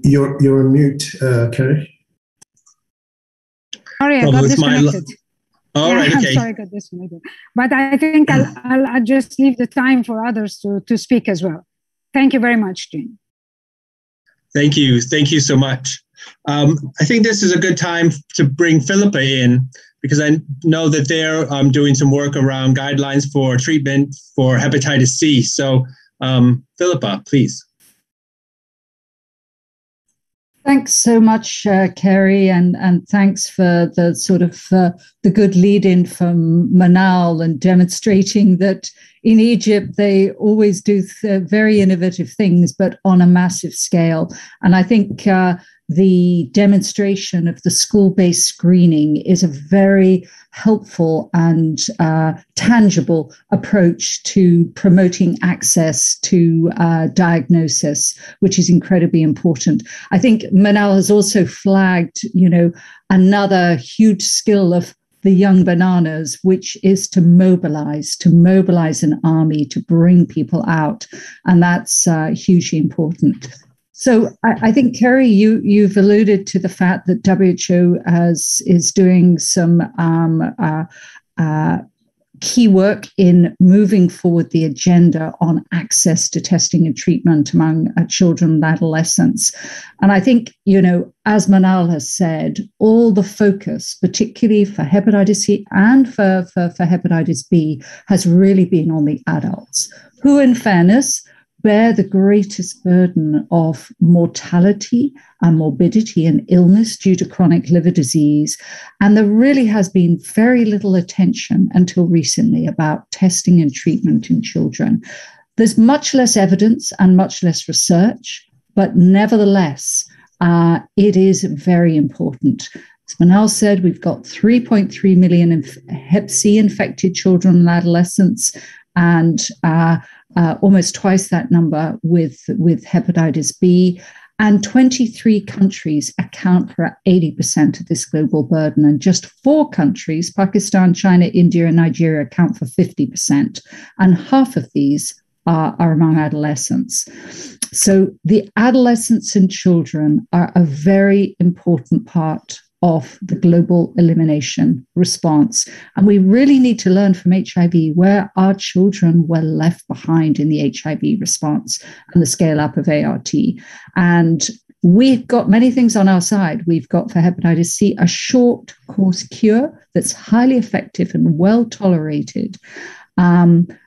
You're on mute, Kerry. Sorry, I got disconnected. All right, okay. I'm sorry, I got disconnected. But I think I'll just leave the time for others to speak as well. Thank you very much, Jane. Thank you. Thank you so much. I think this is a good time to bring Philippa in, because I know that they're doing some work around guidelines for treatment for hepatitis C. So Philippa, please. Thanks so much, Kerry, and thanks for the sort of the good lead-in from Manal and demonstrating that in Egypt they always do very innovative things, but on a massive scale. And I think the demonstration of the school-based screening is a very helpful and tangible approach to promoting access to diagnosis, which is incredibly important. I think Manal has also flagged, another huge skill of the young bananas, which is to mobilize an army, to bring people out. And that's hugely important. So I think, Kerry, you've alluded to the fact that WHO is doing some key work in moving forward the agenda on access to testing and treatment among children and adolescents. And I think, as Manal has said, all the focus, particularly for hepatitis C and for hepatitis B, has really been on the adults, who, in fairness, bear the greatest burden of mortality and morbidity and illness due to chronic liver disease. And there really has been very little attention until recently about testing and treatment in children. There's much less evidence and much less research, but nevertheless, it is very important. As Manal said, we've got 3.3 million Hep C infected children and adolescents, and almost twice that number with hepatitis B. And 23 countries account for 80% of this global burden. And just 4 countries, Pakistan, China, India, and Nigeria, account for 50%. And half of these are among adolescents. So the adolescents and children are a very important part of the global elimination response. And we really need to learn from HIV where our children were left behind in the HIV response and the scale up of ART. And we've got many things on our side. We've got for hepatitis C a short course cure that's highly effective and well tolerated. And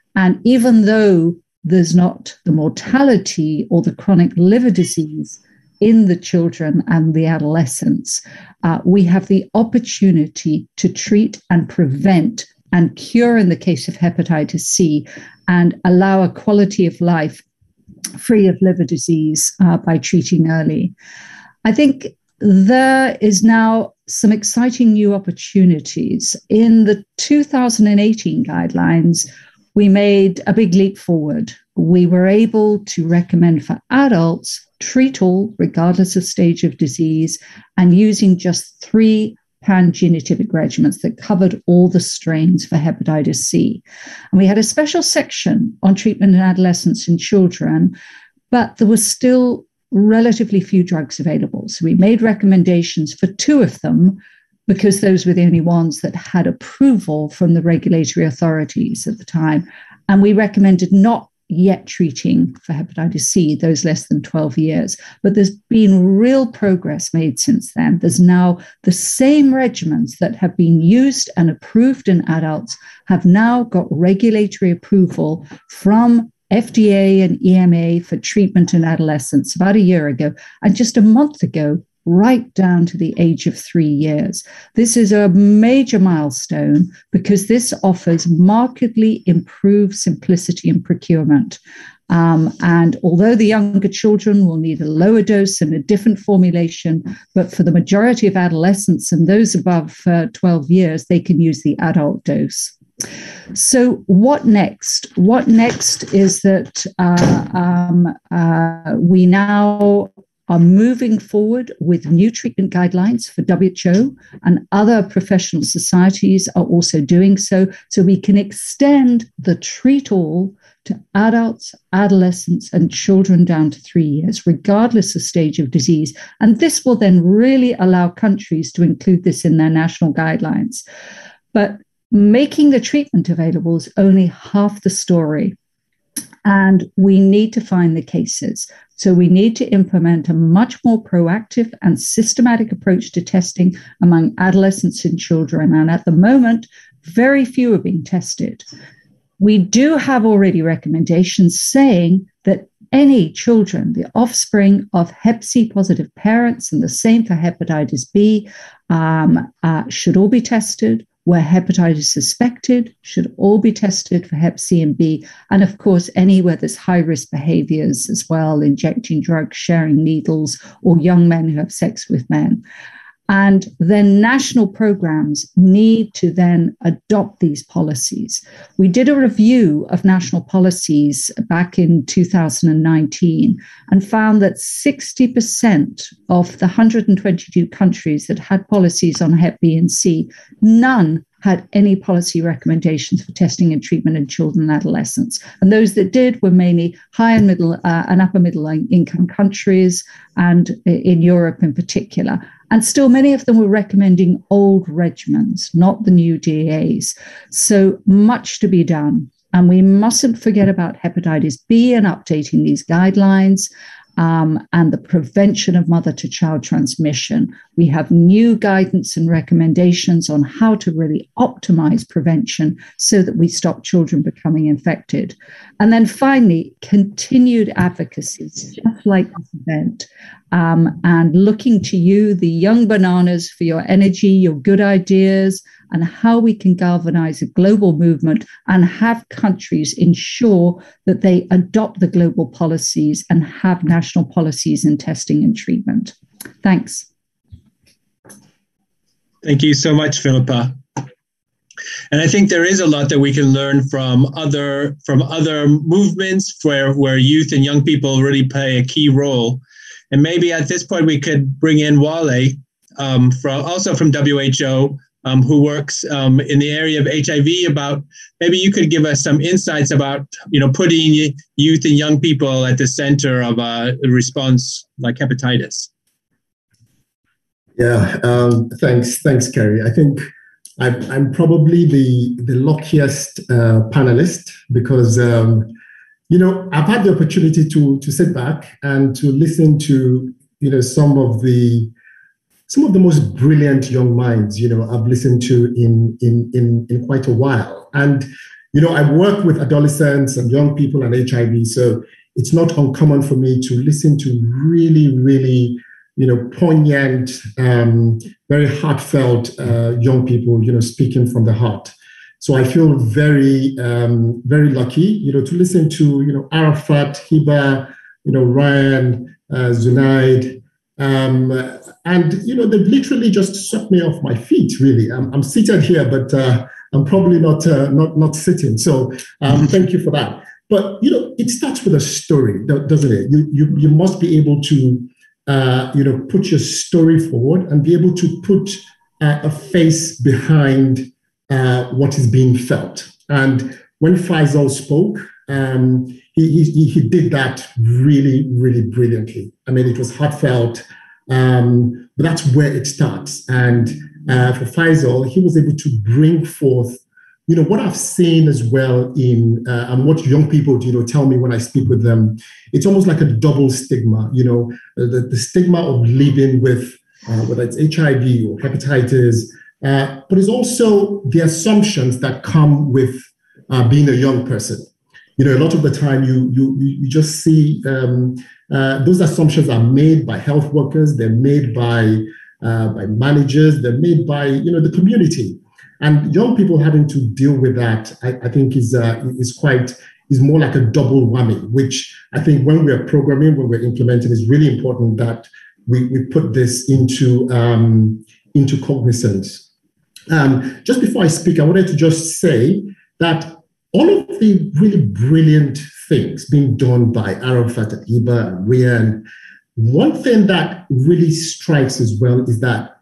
even though there's not the mortality or the chronic liver disease in the children and the adolescents, we have the opportunity to treat and prevent and cure in the case of hepatitis C and allow a quality of life free of liver disease by treating early. I think there is now some exciting new opportunities. In the 2018 guidelines, we made a big leap forward. We were able to recommend for adults treat all, regardless of stage of disease, and using just 3 pan-genotypic regimens that covered all the strains for hepatitis C. And we had a special section on treatment in adolescents and children, but there was still relatively few drugs available. So we made recommendations for 2 of them because those were the only ones that had approval from the regulatory authorities at the time. And we recommended not yet treating for hepatitis C, those less than 12 years. But there's been real progress made since then. There's now the same regimens that have been used and approved in adults have now got regulatory approval from FDA and EMA for treatment in adolescents about a year ago. And just a month ago, right down to the age of 3 years. This is a major milestone because this offers markedly improved simplicity in procurement. And although the younger children will need a lower dose and a different formulation, but for the majority of adolescents and those above 12 years, they can use the adult dose. So what next? What next is that we now are moving forward with new treatment guidelines for WHO, and other professional societies are also doing so we can extend the treat all to adults, adolescents, and children down to 3 years, regardless of stage of disease. And this will then really allow countries to include this in their national guidelines. But making the treatment available is only half the story. And we need to find the cases. So we need to implement a much more proactive and systematic approach to testing among adolescents and children. And at the moment, very few are being tested. We do have already recommendations saying that any children, the offspring of Hep C positive parents, and the same for hepatitis B, should all be tested. Where hepatitis suspected, should all be tested for Hep C and B. And of course, anywhere there's high-risk behaviors as well, injecting drugs, sharing needles, or young men who have sex with men. And then national programs need to then adopt these policies. We did a review of national policies back in 2019 and found that 60% of the 122 countries that had policies on Hep B and C, none had any policy recommendations for testing and treatment in children and adolescents. And those that did were mainly high and middle and upper middle income countries, and in Europe in particular. And still, many of them were recommending old regimens, not the new DAs. So much to be done. And we mustn't forget about hepatitis B and updating these guidelines. And the prevention of mother-to-child transmission. We have new guidance and recommendations on how to really optimize prevention so that we stop children becoming infected. And then finally, continued advocacy, just like this event, and looking to you, the young bananas, for your energy, your good ideas, and how we can galvanize a global movement and have countries ensure that they adopt the global policies and have national policies in testing and treatment. Thanks. Thank you so much, Philippa. And I think there is a lot that we can learn from other movements where youth and young people really play a key role. And maybe at this point we could bring in Wale, also from WHO, who works in the area of HIV. About maybe you could give us some insights about putting youth and young people at the center of a response like hepatitis. Yeah, thanks, Kerry. I think I'm probably the luckiest panelist because I've had the opportunity to sit back and to listen to some of the most brilliant young minds I've listened to in quite a while. And I work with adolescents and young people and HIV, so it's not uncommon for me to listen to really, really poignant, very heartfelt young people speaking from the heart. So I feel very, very lucky, to listen to, Arafat, Hiba, Ryan, Zunaid, and, they've literally just swept me off my feet, really. I'm seated here, but I'm probably not sitting. So thank you for that. But, it starts with a story, doesn't it? You must be able to, put your story forward and be able to put a face behind what is being felt. And when Faisal spoke, he did that really, really brilliantly. I mean, it was heartfelt, but that's where it starts. And for Faisal, he was able to bring forth, what I've seen as well in, and what young people, tell me when I speak with them, it's almost like a double stigma, the stigma of living with, whether it's HIV or hepatitis, but it's also the assumptions that come with being a young person. A lot of the time you just see those assumptions are made by health workers, they're made by managers, they're made by the community, and young people having to deal with that, I think is more like a double whammy. Which I think when we're programming, when we're implementing, is really important that we put this into cognizance. Just before I speak, I wanted to just say that all of the really brilliant things being done by Arafat and Iba and Rian, one thing that really strikes as well is that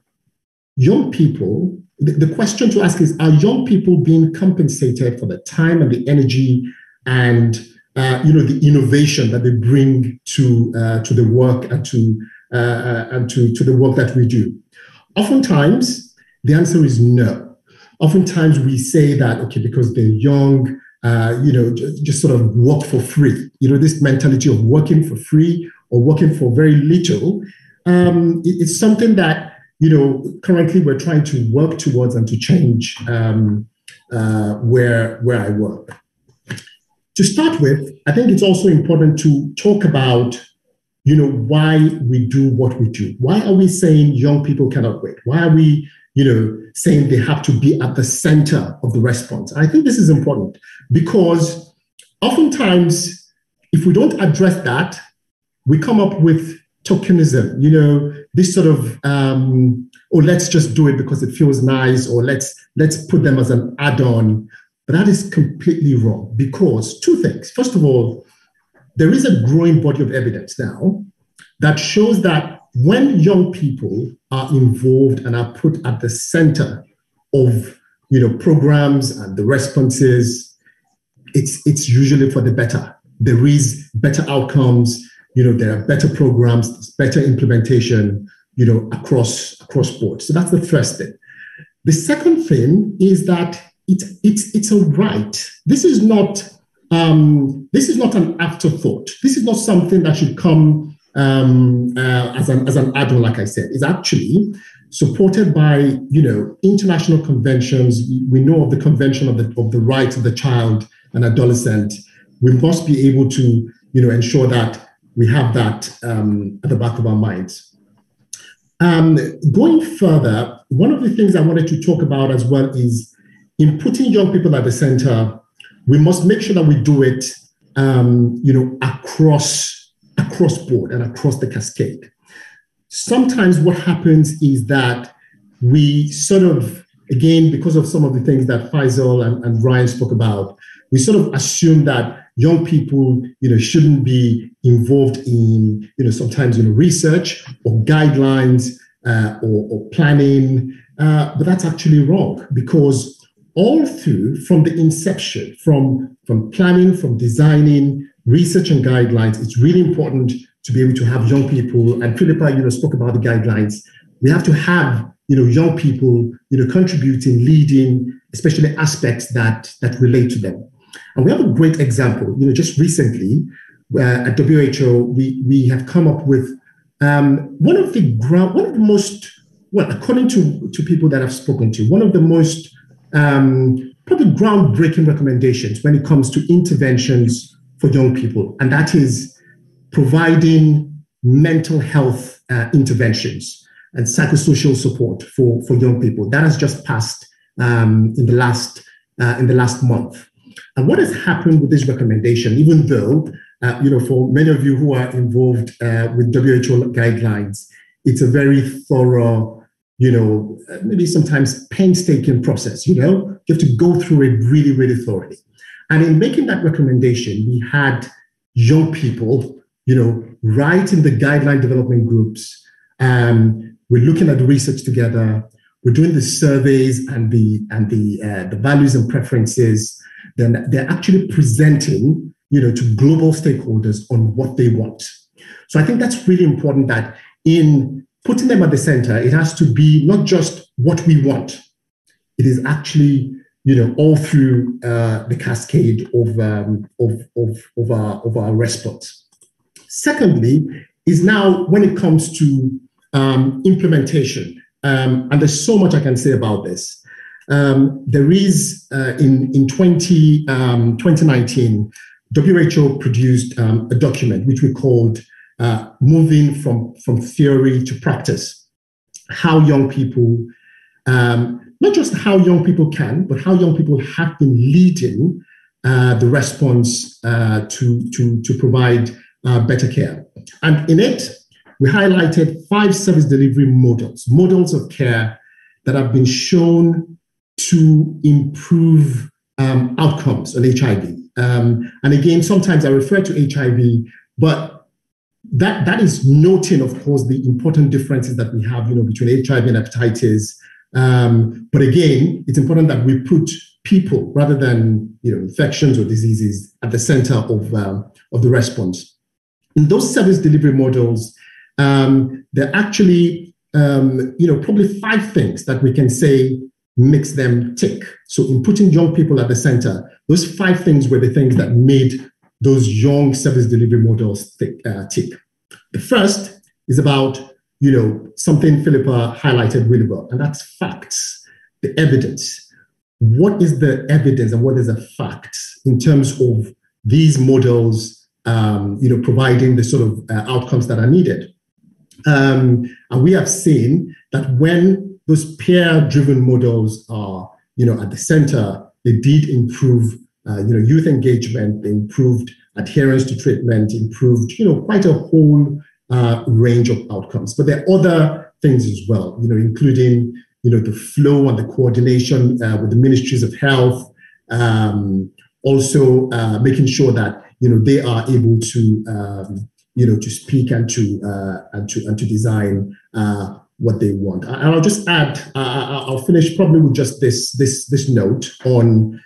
young people, the question to ask is, are young people being compensated for the time and the energy and the innovation that they bring to the work and to the work that we do? Oftentimes, the answer is no. Oftentimes we say that, okay, because they're young, just sort of work for free. This mentality of working for free or working for very little, it's something that, currently we're trying to work towards and to change where I work. to start with, I think it's also important to talk about, why we do what we do. Why are we saying young people cannot wait? Why are we, saying they have to be at the center of the response? I think this is important because oftentimes, if we don't address that, we come up with tokenism, this sort of, let's just do it because it feels nice, or let's put them as an add-on. But that is completely wrong because two things. First of all, there is a growing body of evidence now that shows that when young people are involved and are put at the center of, programs and the responses, it's usually for the better. There is better outcomes. There are better programs, better implementation, across board. So that's the first thing. The second thing is that it's a right. This is not an afterthought. This is not something that should come as an add-on, like I said. It's actually supported by international conventions. We know of the Convention of the Rights of the Child and Adolescent. We must be able to ensure that we have that at the back of our minds. Going further, one of the things I wanted to talk about as well is in putting young people at the center, we must make sure that we do it, across board and across the cascade. Sometimes what happens is that we sort of, again, because of some of the things that Faisal and Ryan spoke about, we sort of assume that young people, shouldn't be involved in, sometimes, research or guidelines or planning, but that's actually wrong because all through from the inception, from planning, from designing, research and guidelines, it's really important to be able to have young people, and Philippa, spoke about the guidelines. We have to have, young people, contributing, leading, especially aspects that relate to them. And we have a great example, just recently at WHO, we have come up with one of the most, well, according to people that I've spoken to, one of the most probably groundbreaking recommendations when it comes to interventions for young people, and that is providing mental health interventions and psychosocial support for young people. That has just passed in the last month. And what has happened with this recommendation, even though, for many of you who are involved with WHO guidelines, it's a very thorough, maybe sometimes painstaking process, you have to go through it really, really thoroughly. And in making that recommendation, we had young people, right in the guideline development groups. We're looking at the research together. We're doing the surveys and the values and preferences. Then they're actually presenting, to global stakeholders on what they want. So I think that's really important that in putting them at the center, it has to be not just what we want. It is actually, all through the cascade of our response. Secondly, is now when it comes to implementation, and there's so much I can say about this. There is, in 2019, WHO produced a document which we called Moving from Theory to Practice, how young people, not just how young people can, but how young people have been leading the response to provide better care. And in it, we highlighted 5 service delivery models of care that have been shown to improve outcomes on HIV. And again, sometimes I refer to HIV, but that is noting, of course, the important differences that we have, between HIV and hepatitis. But again, it's important that we put people rather than, infections or diseases at the center of the response. In those service delivery models, there are actually, probably 5 things that we can say makes them tick. So in putting young people at the center, those 5 things were the things that made those young service delivery models tick. The first is about, something Philippa highlighted really well, and that's facts, the evidence. What is the evidence and what is the fact in terms of, these models, providing the sort of outcomes that are needed. And we have seen that when those peer-driven models are, at the center, they did improve, youth engagement, they improved adherence to treatment, improved, quite a whole range of outcomes. But there are other things as well, including, the flow and the coordination with the ministries of health, also making sure that, they are able to, to speak and to design what they want. And I'll just add, I'll finish probably with just this note on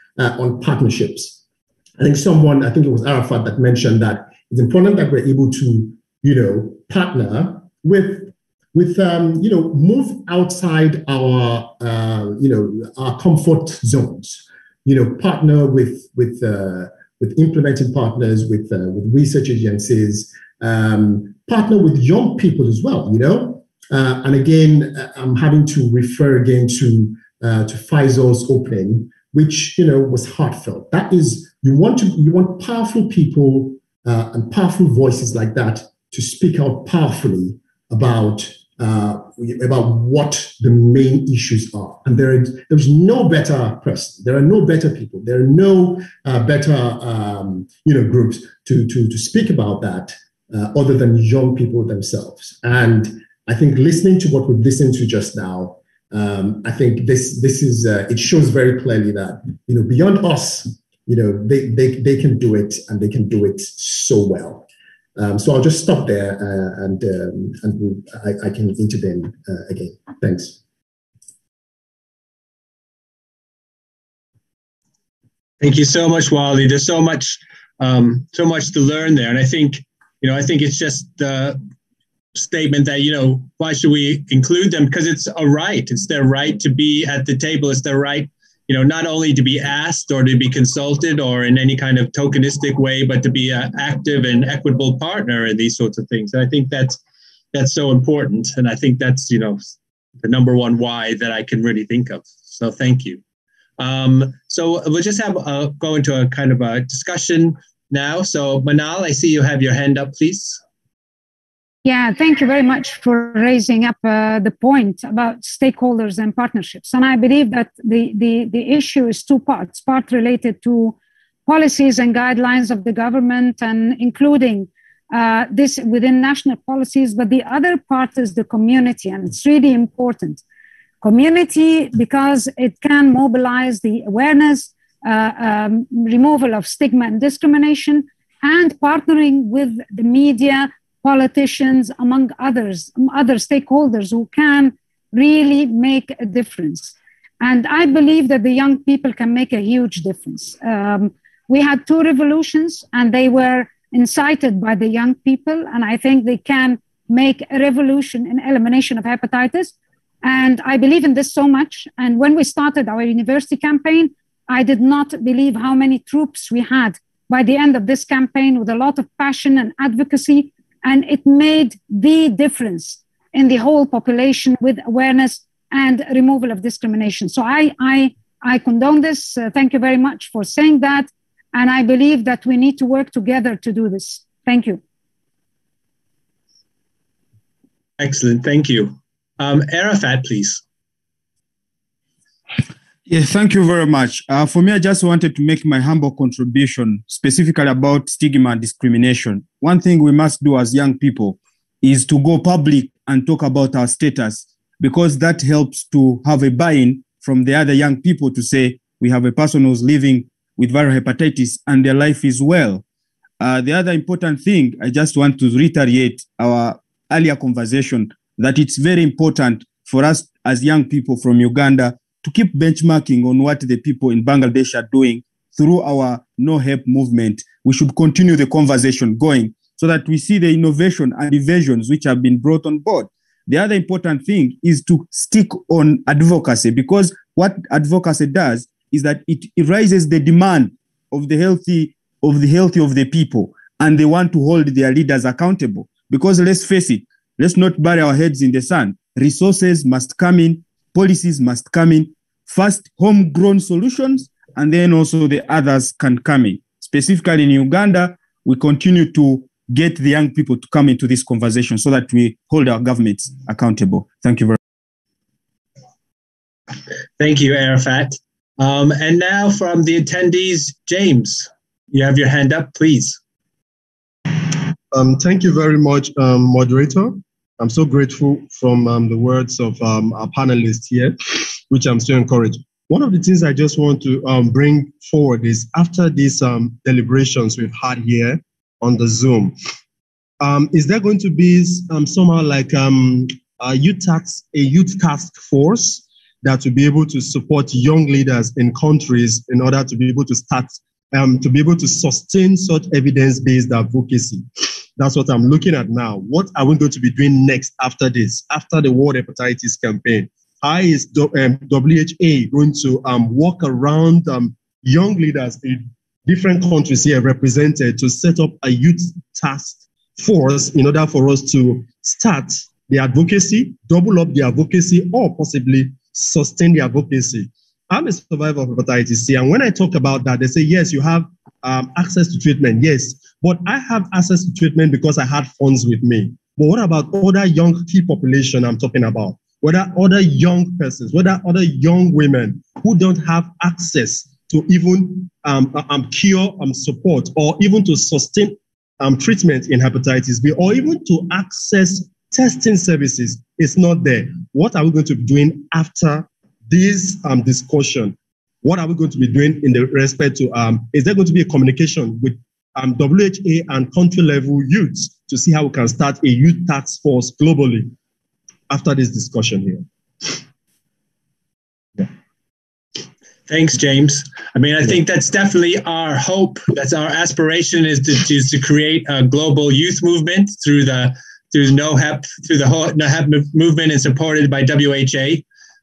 partnerships. I think it was Arafat that mentioned that it's important that we're able to, partner with move outside our, our comfort zones, partner with implementing partners, with research agencies, partner with young people as well, and again, I'm having to refer again to Faisal's opening, which, was heartfelt. That is, you want powerful people and powerful voices like that to speak out powerfully about what the main issues are. And there's no better person. There are no better people. There are no better, groups to speak about that other than young people themselves. And I think listening to what we've listened to just now, I think this is it shows very clearly that beyond us, they can do it, and they can do it so well. So I'll just stop there, and I can intervene again. Thanks. Thank you so much, Wally. There's so much to learn there, and I think it's just the statement that why should we include them? Because it's a right. It's their right to be at the table. It's their right, not only to be asked or to be consulted or in any kind of tokenistic way, but to be an active and equitable partner in these sorts of things. And I think that's so important. And I think that's, the number one why that I can really think of. So thank you. So we'll just go into a kind of a discussion now. So Manal, I see you have your hand up, please. Yeah, thank you very much for raising up the point about stakeholders and partnerships. And I believe that the issue is two parts, part related to policies and guidelines of the government and including this within national policies. But the other part is the community, and it's really important. Community, because it can mobilize the awareness, removal of stigma and discrimination, and partnering with the media, politicians, among other stakeholders who can really make a difference. And I believe that the young people can make a huge difference. We had 2 revolutions, and they were incited by the young people, and I think they can make a revolution in elimination of hepatitis. And I believe in this so much. And when we started our university campaign, I did not believe how many troops we had by the end of this campaign, with a lot of passion and advocacy. And it made the difference in the whole population with awareness and removal of discrimination. So I condone this. Thank you very much for saying that. And I believe that we need to work together to do this. Thank you. Excellent. Thank you. Arafat, please. Yes, thank you very much. For me, I just wanted to make my humble contribution specifically about stigma and discrimination. One thing we must do as young people is to go public and talk about our status, because that helps to have a buy-in from the other young people to say, we have a person who's living with viral hepatitis and their life is well. The other important thing, I just want to reiterate our earlier conversation, that it's very important for us as young people from Uganda to keep benchmarking on what the people in Bangladesh are doing through our No Hep movement. We should continue the conversation going so that we see the innovation and innovations which have been brought on board. The other important thing is to stick on advocacy, because what advocacy does is that it raises the demand of the healthy of the people, and they want to hold their leaders accountable. Because let's face it, let's not bury our heads in the sand. Resources must come in, policies must come in, first homegrown solutions, and then also the others can come in. specifically in Uganda, we continue to get the young people to come into this conversation so that we hold our governments accountable. Thank you very much. Thank you, Arafat. And now from the attendees, James, you have your hand up, please. Thank you very much, moderator. I'm so grateful from the words of our panelists here, which I'm so encouraged. One of the things I just want to bring forward is after these deliberations we've had here on the Zoom, is there going to be somehow like a youth task force that will be able to support young leaders in countries in order to be able to start, to be able to sustain such evidence-based advocacy? That's what I'm looking at now. What are we going to be doing next after this, after the World Hepatitis Campaign? How is WHA going to walk around young leaders in different countries here represented to set up a youth task force in order for us to start the advocacy, double up the advocacy, or possibly sustain the advocacy? I'm a survivor of hepatitis C, and when I talk about that, they say, yes, you have access to treatment. Yes, but I have access to treatment because I had funds with me. But what about other young key population I'm talking about? Whether other young persons, whether other young women who don't have access to even cure, support, or even to sustain treatment in hepatitis B, or even to access testing services, is not there. What are we going to be doing after this discussion? What are we going to be doing in the respect to, is there going to be a communication with WHA and country level youths to see how we can start a youth task force globally after this discussion here? Thanks, James. I mean, I think that's definitely our hope. That's our aspiration, is to create a global youth movement through the whole No Hep movement, and supported by WHA.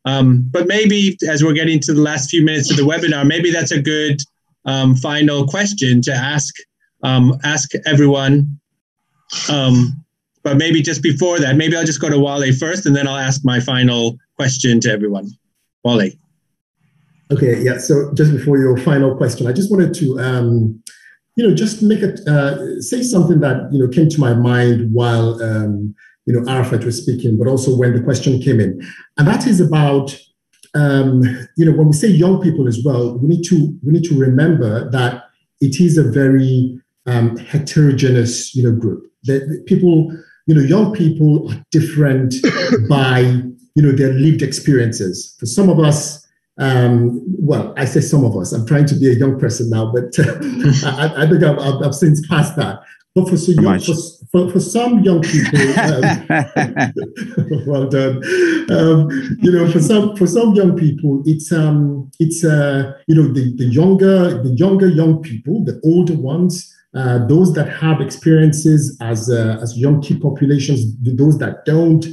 But maybe as we're getting to the last few minutes of the webinar, maybe that's a good final question to ask everyone. But maybe just before that, maybe I'll just go to Wale first, and then I'll ask my final question to everyone. Wale. Okay, yeah. So just before your final question, I just wanted to, just make it say something that came to my mind while Arafat was speaking, but also when the question came in, and that is about when we say young people as well, we need to remember that it is a very heterogeneous group. The people, young people are different by their lived experiences. For some of us. Well, I say some of us. I'm trying to be a young person now, but I think I've since passed that. But for some young people, well done. For some young people, it's the younger young people, the older ones, those that have experiences as young key populations, those that don't,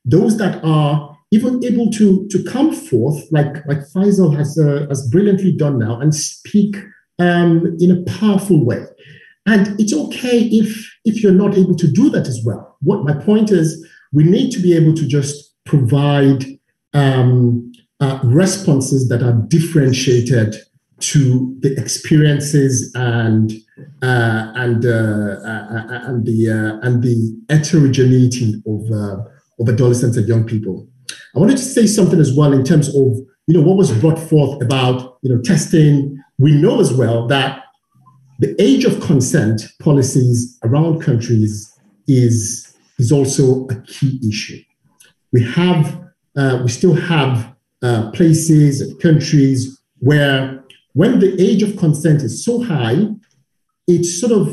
those that are even able to come forth, like Faisal has brilliantly done now, and speak in a powerful way. And it's okay if you're not able to do that as well. What my point is, we need to be able to just provide responses that are differentiated to the experiences and the heterogeneity of adolescents and young people. I wanted to say something as well in terms of, what was brought forth about, testing. We know as well that the age of consent policies around countries is also a key issue. We still have places and countries where when the age of consent is so high, it's sort of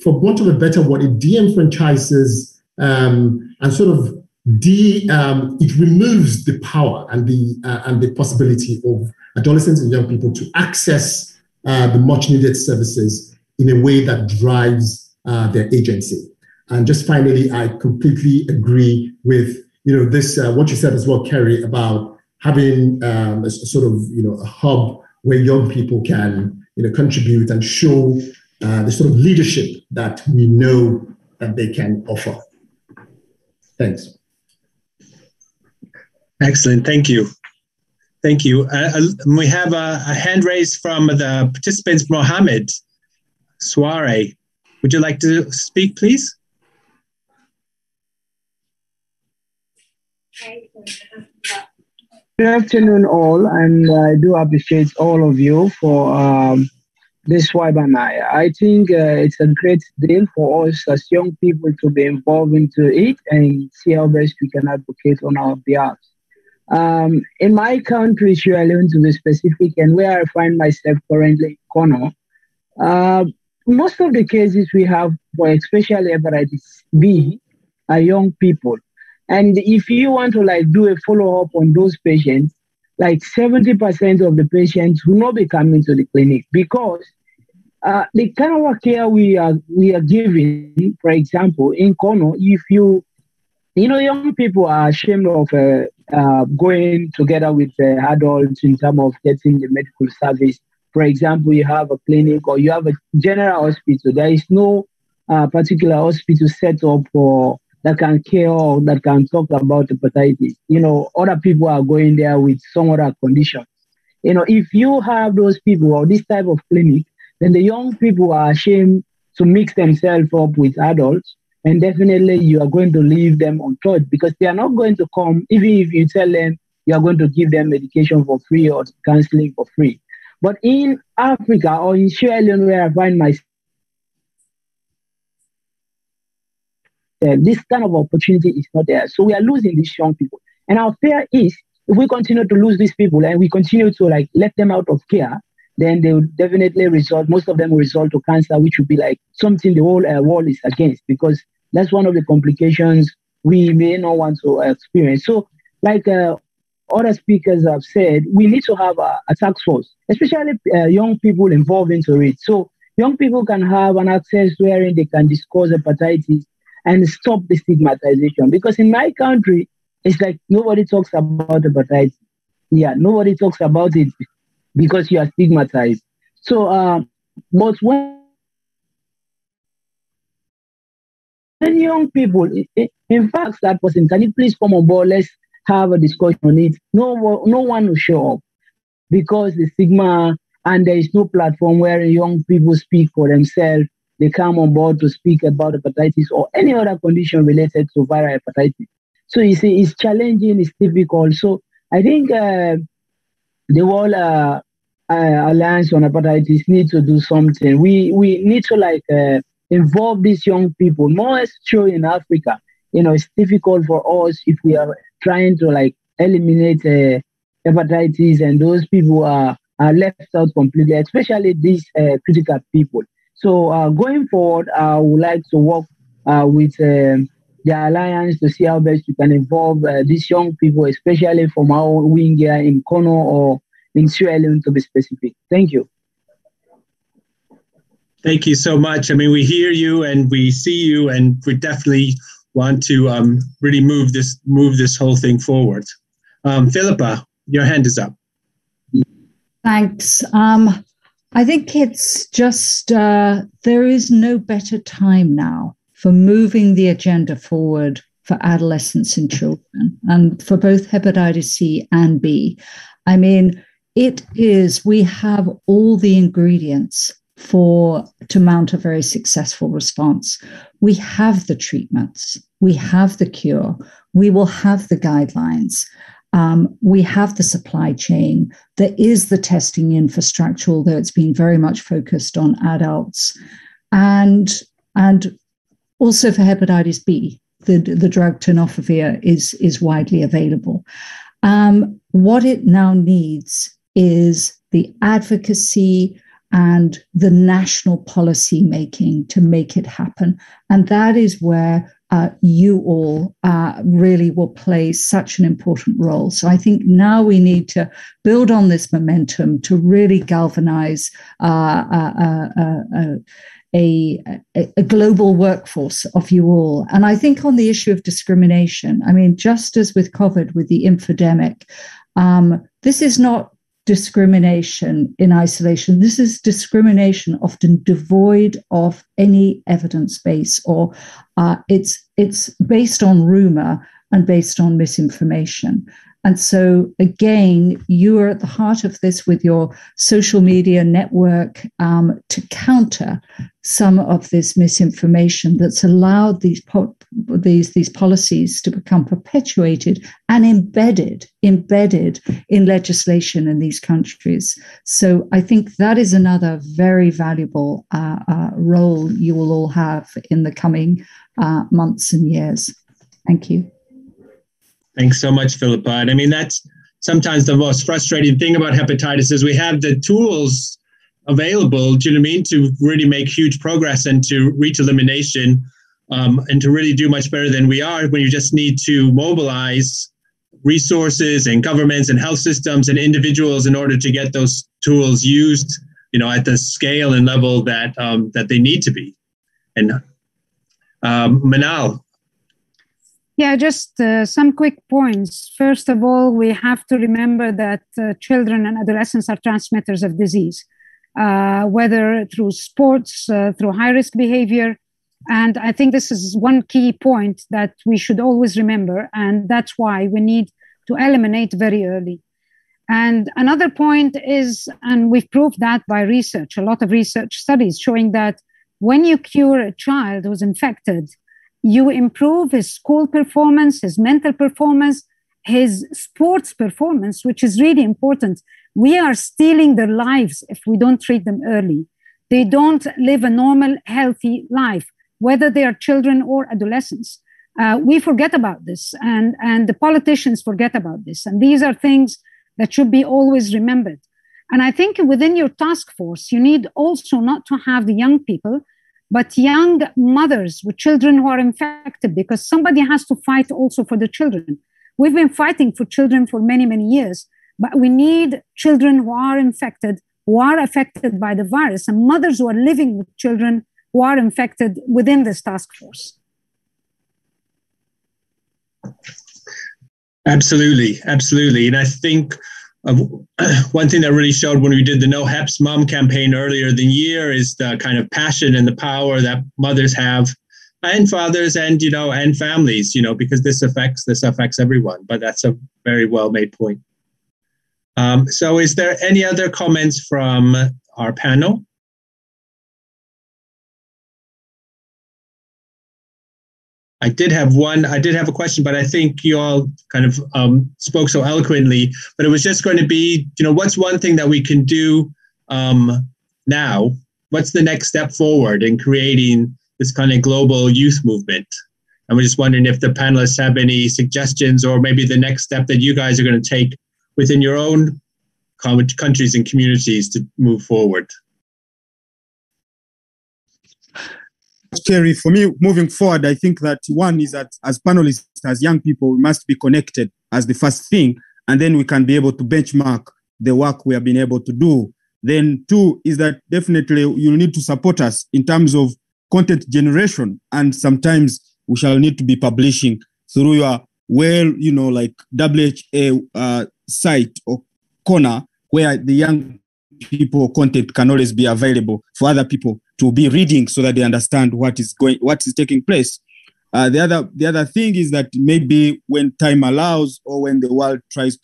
for want of a better word, it de-enfranchises and sort of it removes the power and the possibility of adolescents and young people to access the much needed services in a way that drives their agency. And just finally, I completely agree with this what you said as well, Kerry, about having a sort of a hub where young people can contribute and show the sort of leadership that we know that they can offer. Thanks. Excellent. Thank you. Thank you. We have a hand raised from the participants, Mohammed Soare. Would you like to speak, please? Good afternoon, all, and I do appreciate all of you for this webinar. I think it's a great deal for us as young people to be involved into it and see how best we can advocate on our behalf. In my country, Sierra Leone to be specific, and where I find myself currently, Kono, most of the cases we have, for especially hepatitis B, are young people. And if you want to do a follow-up on those patients, 70% of the patients will not be coming to the clinic because the kind of care we are giving, for example, in Kono, if young people are ashamed of going together with adults in terms of getting the medical service. For example, you have a clinic or you have a general hospital. There is no particular hospital set up for that can care or that can talk about hepatitis. Other people are going there with some other conditions. If you have those people or this type of clinic, then the young people are ashamed to mix themselves up with adults. And definitely you are going to leave them untouched because they are not going to come, even if you tell them you are going to give them medication for free or counseling for free. But in Africa or in Sierra Leone, where I find myself, this kind of opportunity is not there. So we are losing these young people. And our fear is if we continue to lose these people and we continue to let them out of care, then they will definitely result, most of them will result to cancer, which would be something the whole world is against because that's one of the complications we may not want to experience. So other speakers have said, we need to have a task force, especially young people involved into it. So young people can have an access wherein they can discuss hepatitis and stop the stigmatization. Because in my country, it's nobody talks about hepatitis. Yeah, nobody talks about it because you are stigmatized. So, but when young people, in fact, that person, can you please come on board? Let's have a discussion on it. No one will show up because the stigma and there is no platform where young people speak for themselves. They come on board to speak about hepatitis or any other condition related to viral hepatitis. So you see, it's challenging, it's difficult. So I think the World Alliance on Hepatitis need to do something. We need to involve these young people, more so in Africa. It's difficult for us if we are trying to eliminate hepatitis and those people are left out completely, especially these critical people. So going forward, I would like to work with the Alliance to see how best we can involve these young people, especially from our wing here in Kono or in Sierra Leone to be specific. Thank you. Thank you so much. I mean, we hear you and we see you, and we definitely want to really move this whole thing forward. Philippa, your hand is up. Thanks. I think it's just there is no better time now for moving the agenda forward for adolescents and children, and for both hepatitis C and B. I mean, we have all the ingredients to mount a very successful response. We have the treatments, we have the cure, we will have the guidelines. We have the supply chain. There is the testing infrastructure, although it's been very much focused on adults. And also for hepatitis B, the drug tenofovir is widely available. What it now needs is the advocacy and the national policy making to make it happen. And that is where you all really will play such an important role. So I think now we need to build on this momentum to really galvanize a global workforce of you all. And I think on the issue of discrimination, I mean, just as with COVID, with the infodemic, this is not discrimination in isolation. This is discrimination often devoid of any evidence base, or it's based on rumor and based on misinformation. And so, again, you are at the heart of this with your social media network to counter some of this misinformation that's allowed these policies to become perpetuated and embedded in legislation in these countries. So I think that is another very valuable role you will all have in the coming months and years. Thank you. Thanks so much, Philippa. And I mean, that's sometimes the most frustrating thing about hepatitis is we have the tools available, do you know what I mean, to really make huge progress and to reach elimination and to really do much better than we are, when you just need to mobilize resources and governments and health systems and individuals in order to get those tools used, you know, at the scale and level that that they need to be. And Manal. Yeah, just some quick points. First of all, we have to remember that children and adolescents are transmitters of disease, whether through sports, through high-risk behavior. And I think this is one key point that we should always remember. And that's why we need to eliminate very early. And another point is, and we've proved that by research, a lot of research studies showing that when you cure a child who's infected, you improve his school performance, his mental performance, his sports performance, which is really important. We are stealing their lives if we don't treat them early. They don't live a normal, healthy life, whether they are children or adolescents. We forget about this, and the politicians forget about this. And these are things that should be always remembered. And I think within your task force, you need also not to have the young people, but young mothers with children who are infected, because somebody has to fight also for the children. We've been fighting for children for many, many years, but we need children who are infected, who are affected by the virus, and mothers who are living with children who are infected within this task force. Absolutely, absolutely. And I think one thing that really showed when we did the No Heps Mom campaign earlier in the year is the kind of passion and the power that mothers have, and fathers, and and families, because this affects everyone. But that's a very well made point. So, is there any other comments from our panel? I did have a question, but I think you all kind of spoke so eloquently. But it was just going to be, what's one thing that we can do now? What's the next step forward in creating this kind of global youth movement? And we're just wondering if the panelists have any suggestions, or maybe the next step that you guys are going to take within your own countries and communities to move forward. Kerry, for me, moving forward, I think that one is that as panelists, as young people, we must be connected as the first thing, and then we can be able to benchmark the work we have been able to do. Then two is that definitely you need to support us in terms of content generation, and sometimes we shall need to be publishing through your like WHA site or corner, where the young people content can always be available for other people to be reading, so that they understand what is taking place. The other thing is that maybe when time allows, or when the world tries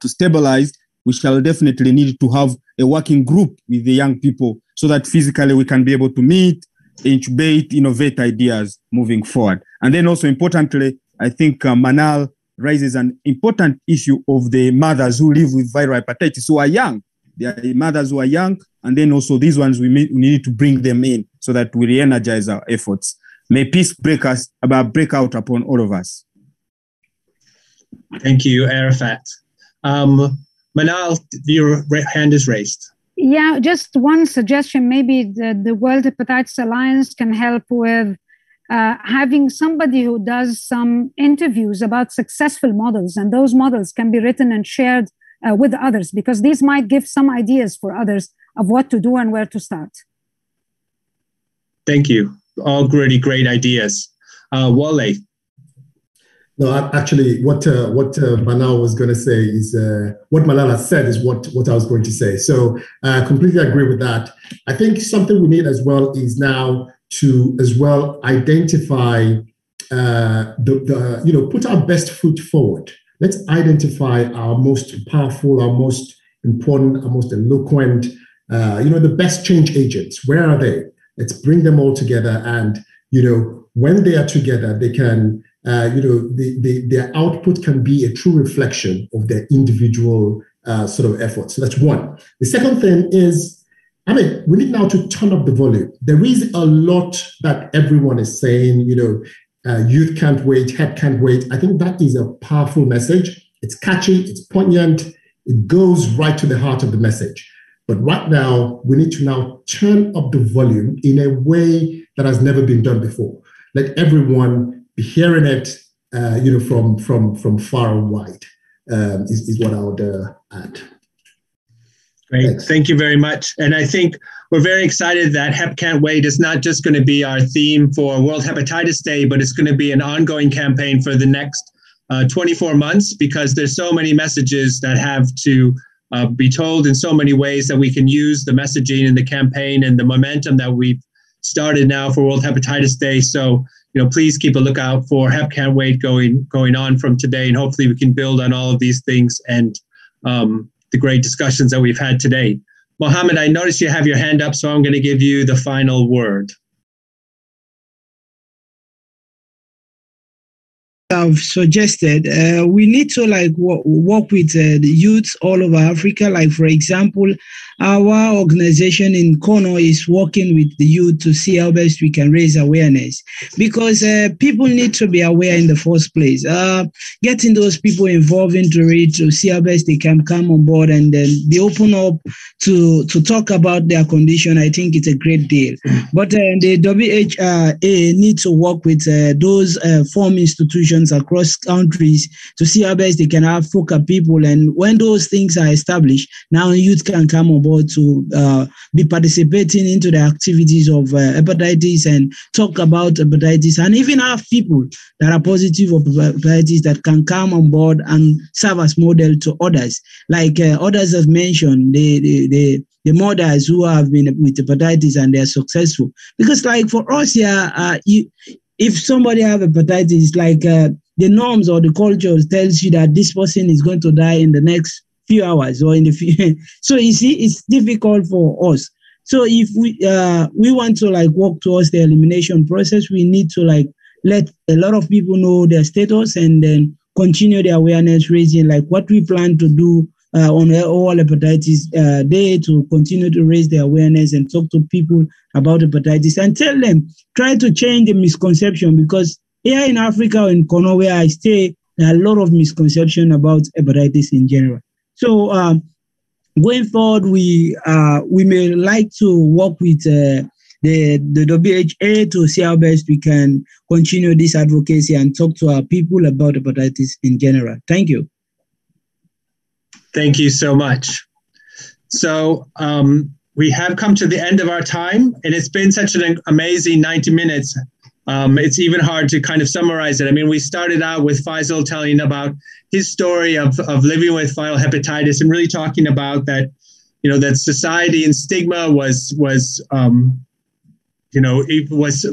to stabilize, we shall definitely need to have a working group with the young people, so that physically we can be able to meet, incubate, innovate ideas moving forward. And then also importantly, I think Manal raises an important issue of the mothers who live with viral hepatitis who are young. There are mothers who are young, and then also these ones we need to bring them in so that we re-energize our efforts. May peace break out upon all of us. Thank you, Arafat. Manal, your hand is raised. Yeah, just one suggestion. Maybe the World Hepatitis Alliance can help with having somebody who does some interviews about successful models, and those models can be written and shared with others, because these might give some ideas for others of what to do and where to start. Thank you. All really great ideas. Wale. No, actually, what Manal was going to say is what Malala said is what I was going to say. So I completely agree with that. I think something we need as well is now to as well identify put our best foot forward. Let's identify our most powerful, our most important, our most eloquent, the best change agents. Where are they? Let's bring them all together. And, when they are together, they can, their output can be a true reflection of their individual sort of efforts. So that's one. The second thing is, we need now to turn up the volume. There is a lot that everyone is saying, youth can't wait, HEP can't wait. I think that is a powerful message. It's catchy, it's poignant, it goes right to the heart of the message. But right now, we need to now turn up the volume in a way that has never been done before. Let everyone be hearing it, from far and wide, is what I would add. Great. Thanks. Thank you very much. And I think we're very excited that HEP Can't Wait is not just going to be our theme for World Hepatitis Day, but it's going to be an ongoing campaign for the next 24 months, because there's so many messages that have to be told in so many ways that we can use the messaging and the campaign and the momentum that we've started now for World Hepatitis Day. So, please keep a lookout for HEP Can't Wait going on from today. And hopefully we can build on all of these things and the great discussions that we've had today. Mohammed, I noticed you have your hand up, so I'm going to give you the final word. I've suggested we need to work with the youths all over Africa. Like, for example, our organization in Kono is working with the youth to see how best we can raise awareness, because people need to be aware in the first place. Getting those people involved into it to see how best they can come on board and then be open up to talk about their condition, I think it's a great deal. But the WHA need to work with those form institutions across countries to see how best they can have focal people. And when those things are established, now youth can come on board to be participating into the activities of hepatitis and talk about hepatitis, and even have people that are positive of hepatitis that can come on board and serve as model to others. Like others have mentioned, the mothers who have been with hepatitis and they're successful. Because like for us here, if somebody have hepatitis, like the norms or the culture tells you that this person is going to die in the next few hours or in the few. So you see, it's difficult for us. So if we want to work towards the elimination process, we need to let a lot of people know their status and then continue the awareness raising, like what we plan to do on all hepatitis day, to continue to raise the awareness and talk to people about hepatitis and tell them, try to change the misconception, because here in Africa, in Kono, where I stay, there are a lot of misconception about hepatitis in general. So going forward, we may like to work with the WHA to see how best we can continue this advocacy and talk to our people about hepatitis in general. Thank you. Thank you so much. So we have come to the end of our time, and it's been such an amazing 90 minutes. It's even hard to kind of summarize it. I mean, we started out with Faisal telling about his story of living with viral hepatitis and really talking about that, that society and stigma was it was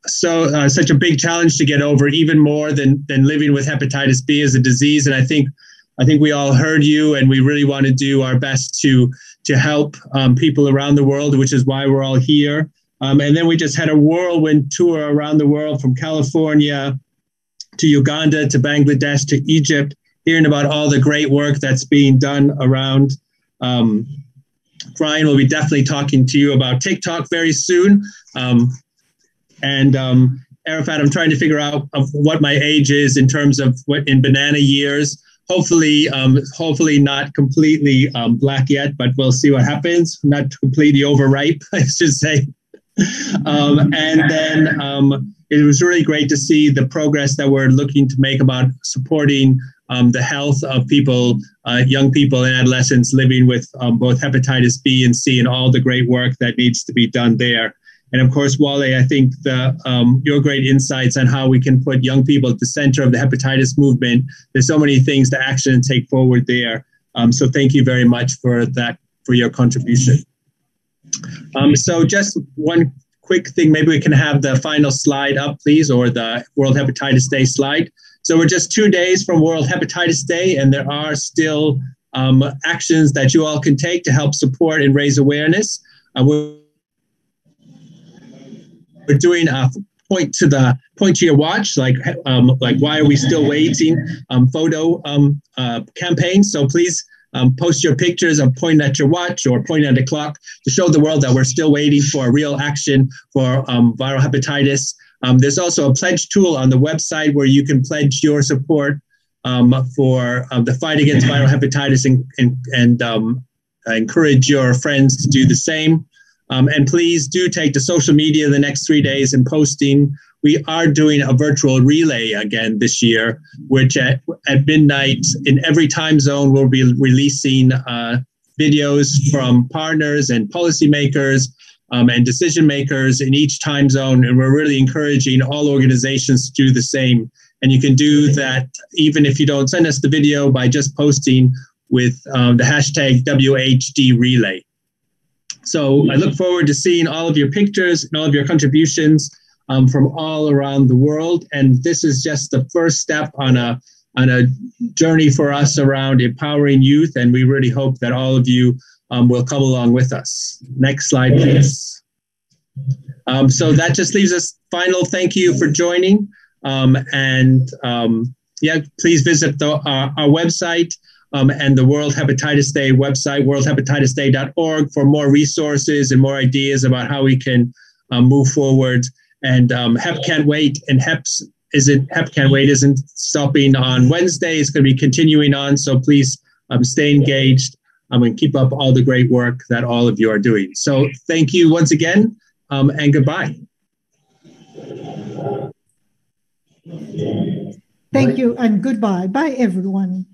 so such a big challenge to get over, even more than living with hepatitis B as a disease. And I think we all heard you, and we really want to do our best to help people around the world, which is why we're all here. And then we just had a whirlwind tour around the world, from California to Uganda to Bangladesh to Egypt, hearing about all the great work that's being done around. Brian will be definitely talking to you about TikTok very soon. And Arafat, I'm trying to figure out what my age is in terms of what in banana years. Hopefully not completely black yet, but we'll see what happens. Not completely overripe, I should say. And then it was really great to see the progress that we're looking to make about supporting the health of people, young people and adolescents living with both hepatitis B and C, and all the great work that needs to be done there. And of course, Wale, I think your great insights on how we can put young people at the center of the hepatitis movement. There's so many things to action and take forward there. So thank you very much for that, for your contribution. So just one quick thing, maybe we can have the final slide up, please, or the World Hepatitis Day slide. So we're just 2 days from World Hepatitis Day, and there are still actions that you all can take to help support and raise awareness. We're doing a point to your watch, like why are we still waiting? Photo campaign. So please post your pictures of pointing at your watch or pointing at a clock to show the world that we're still waiting for real action for viral hepatitis. There's also a pledge tool on the website where you can pledge your support for the fight against viral hepatitis and encourage your friends to do the same. And please do take to social media the next 3 days and posting. We are doing a virtual relay again this year, which at midnight in every time zone, we'll be releasing videos from partners and policymakers and decision makers in each time zone. And we're really encouraging all organizations to do the same. And you can do that even if you don't send us the video by just posting with the hashtag WHD Relay. So I look forward to seeing all of your pictures and all of your contributions from all around the world. And this is just the first step on a journey for us around empowering youth. And we really hope that all of you will come along with us. Next slide, please. So that just leaves us final thank you for joining. Please visit our website and the World Hepatitis Day website, worldhepatitisday.org, for more resources and more ideas about how we can move forward. And HEP Can't Wait, and HEP Can't Wait isn't stopping on Wednesday. It's going to be continuing on. So please stay engaged and keep up all the great work that all of you are doing. So thank you once again, and goodbye. Thank you and goodbye. Bye, everyone.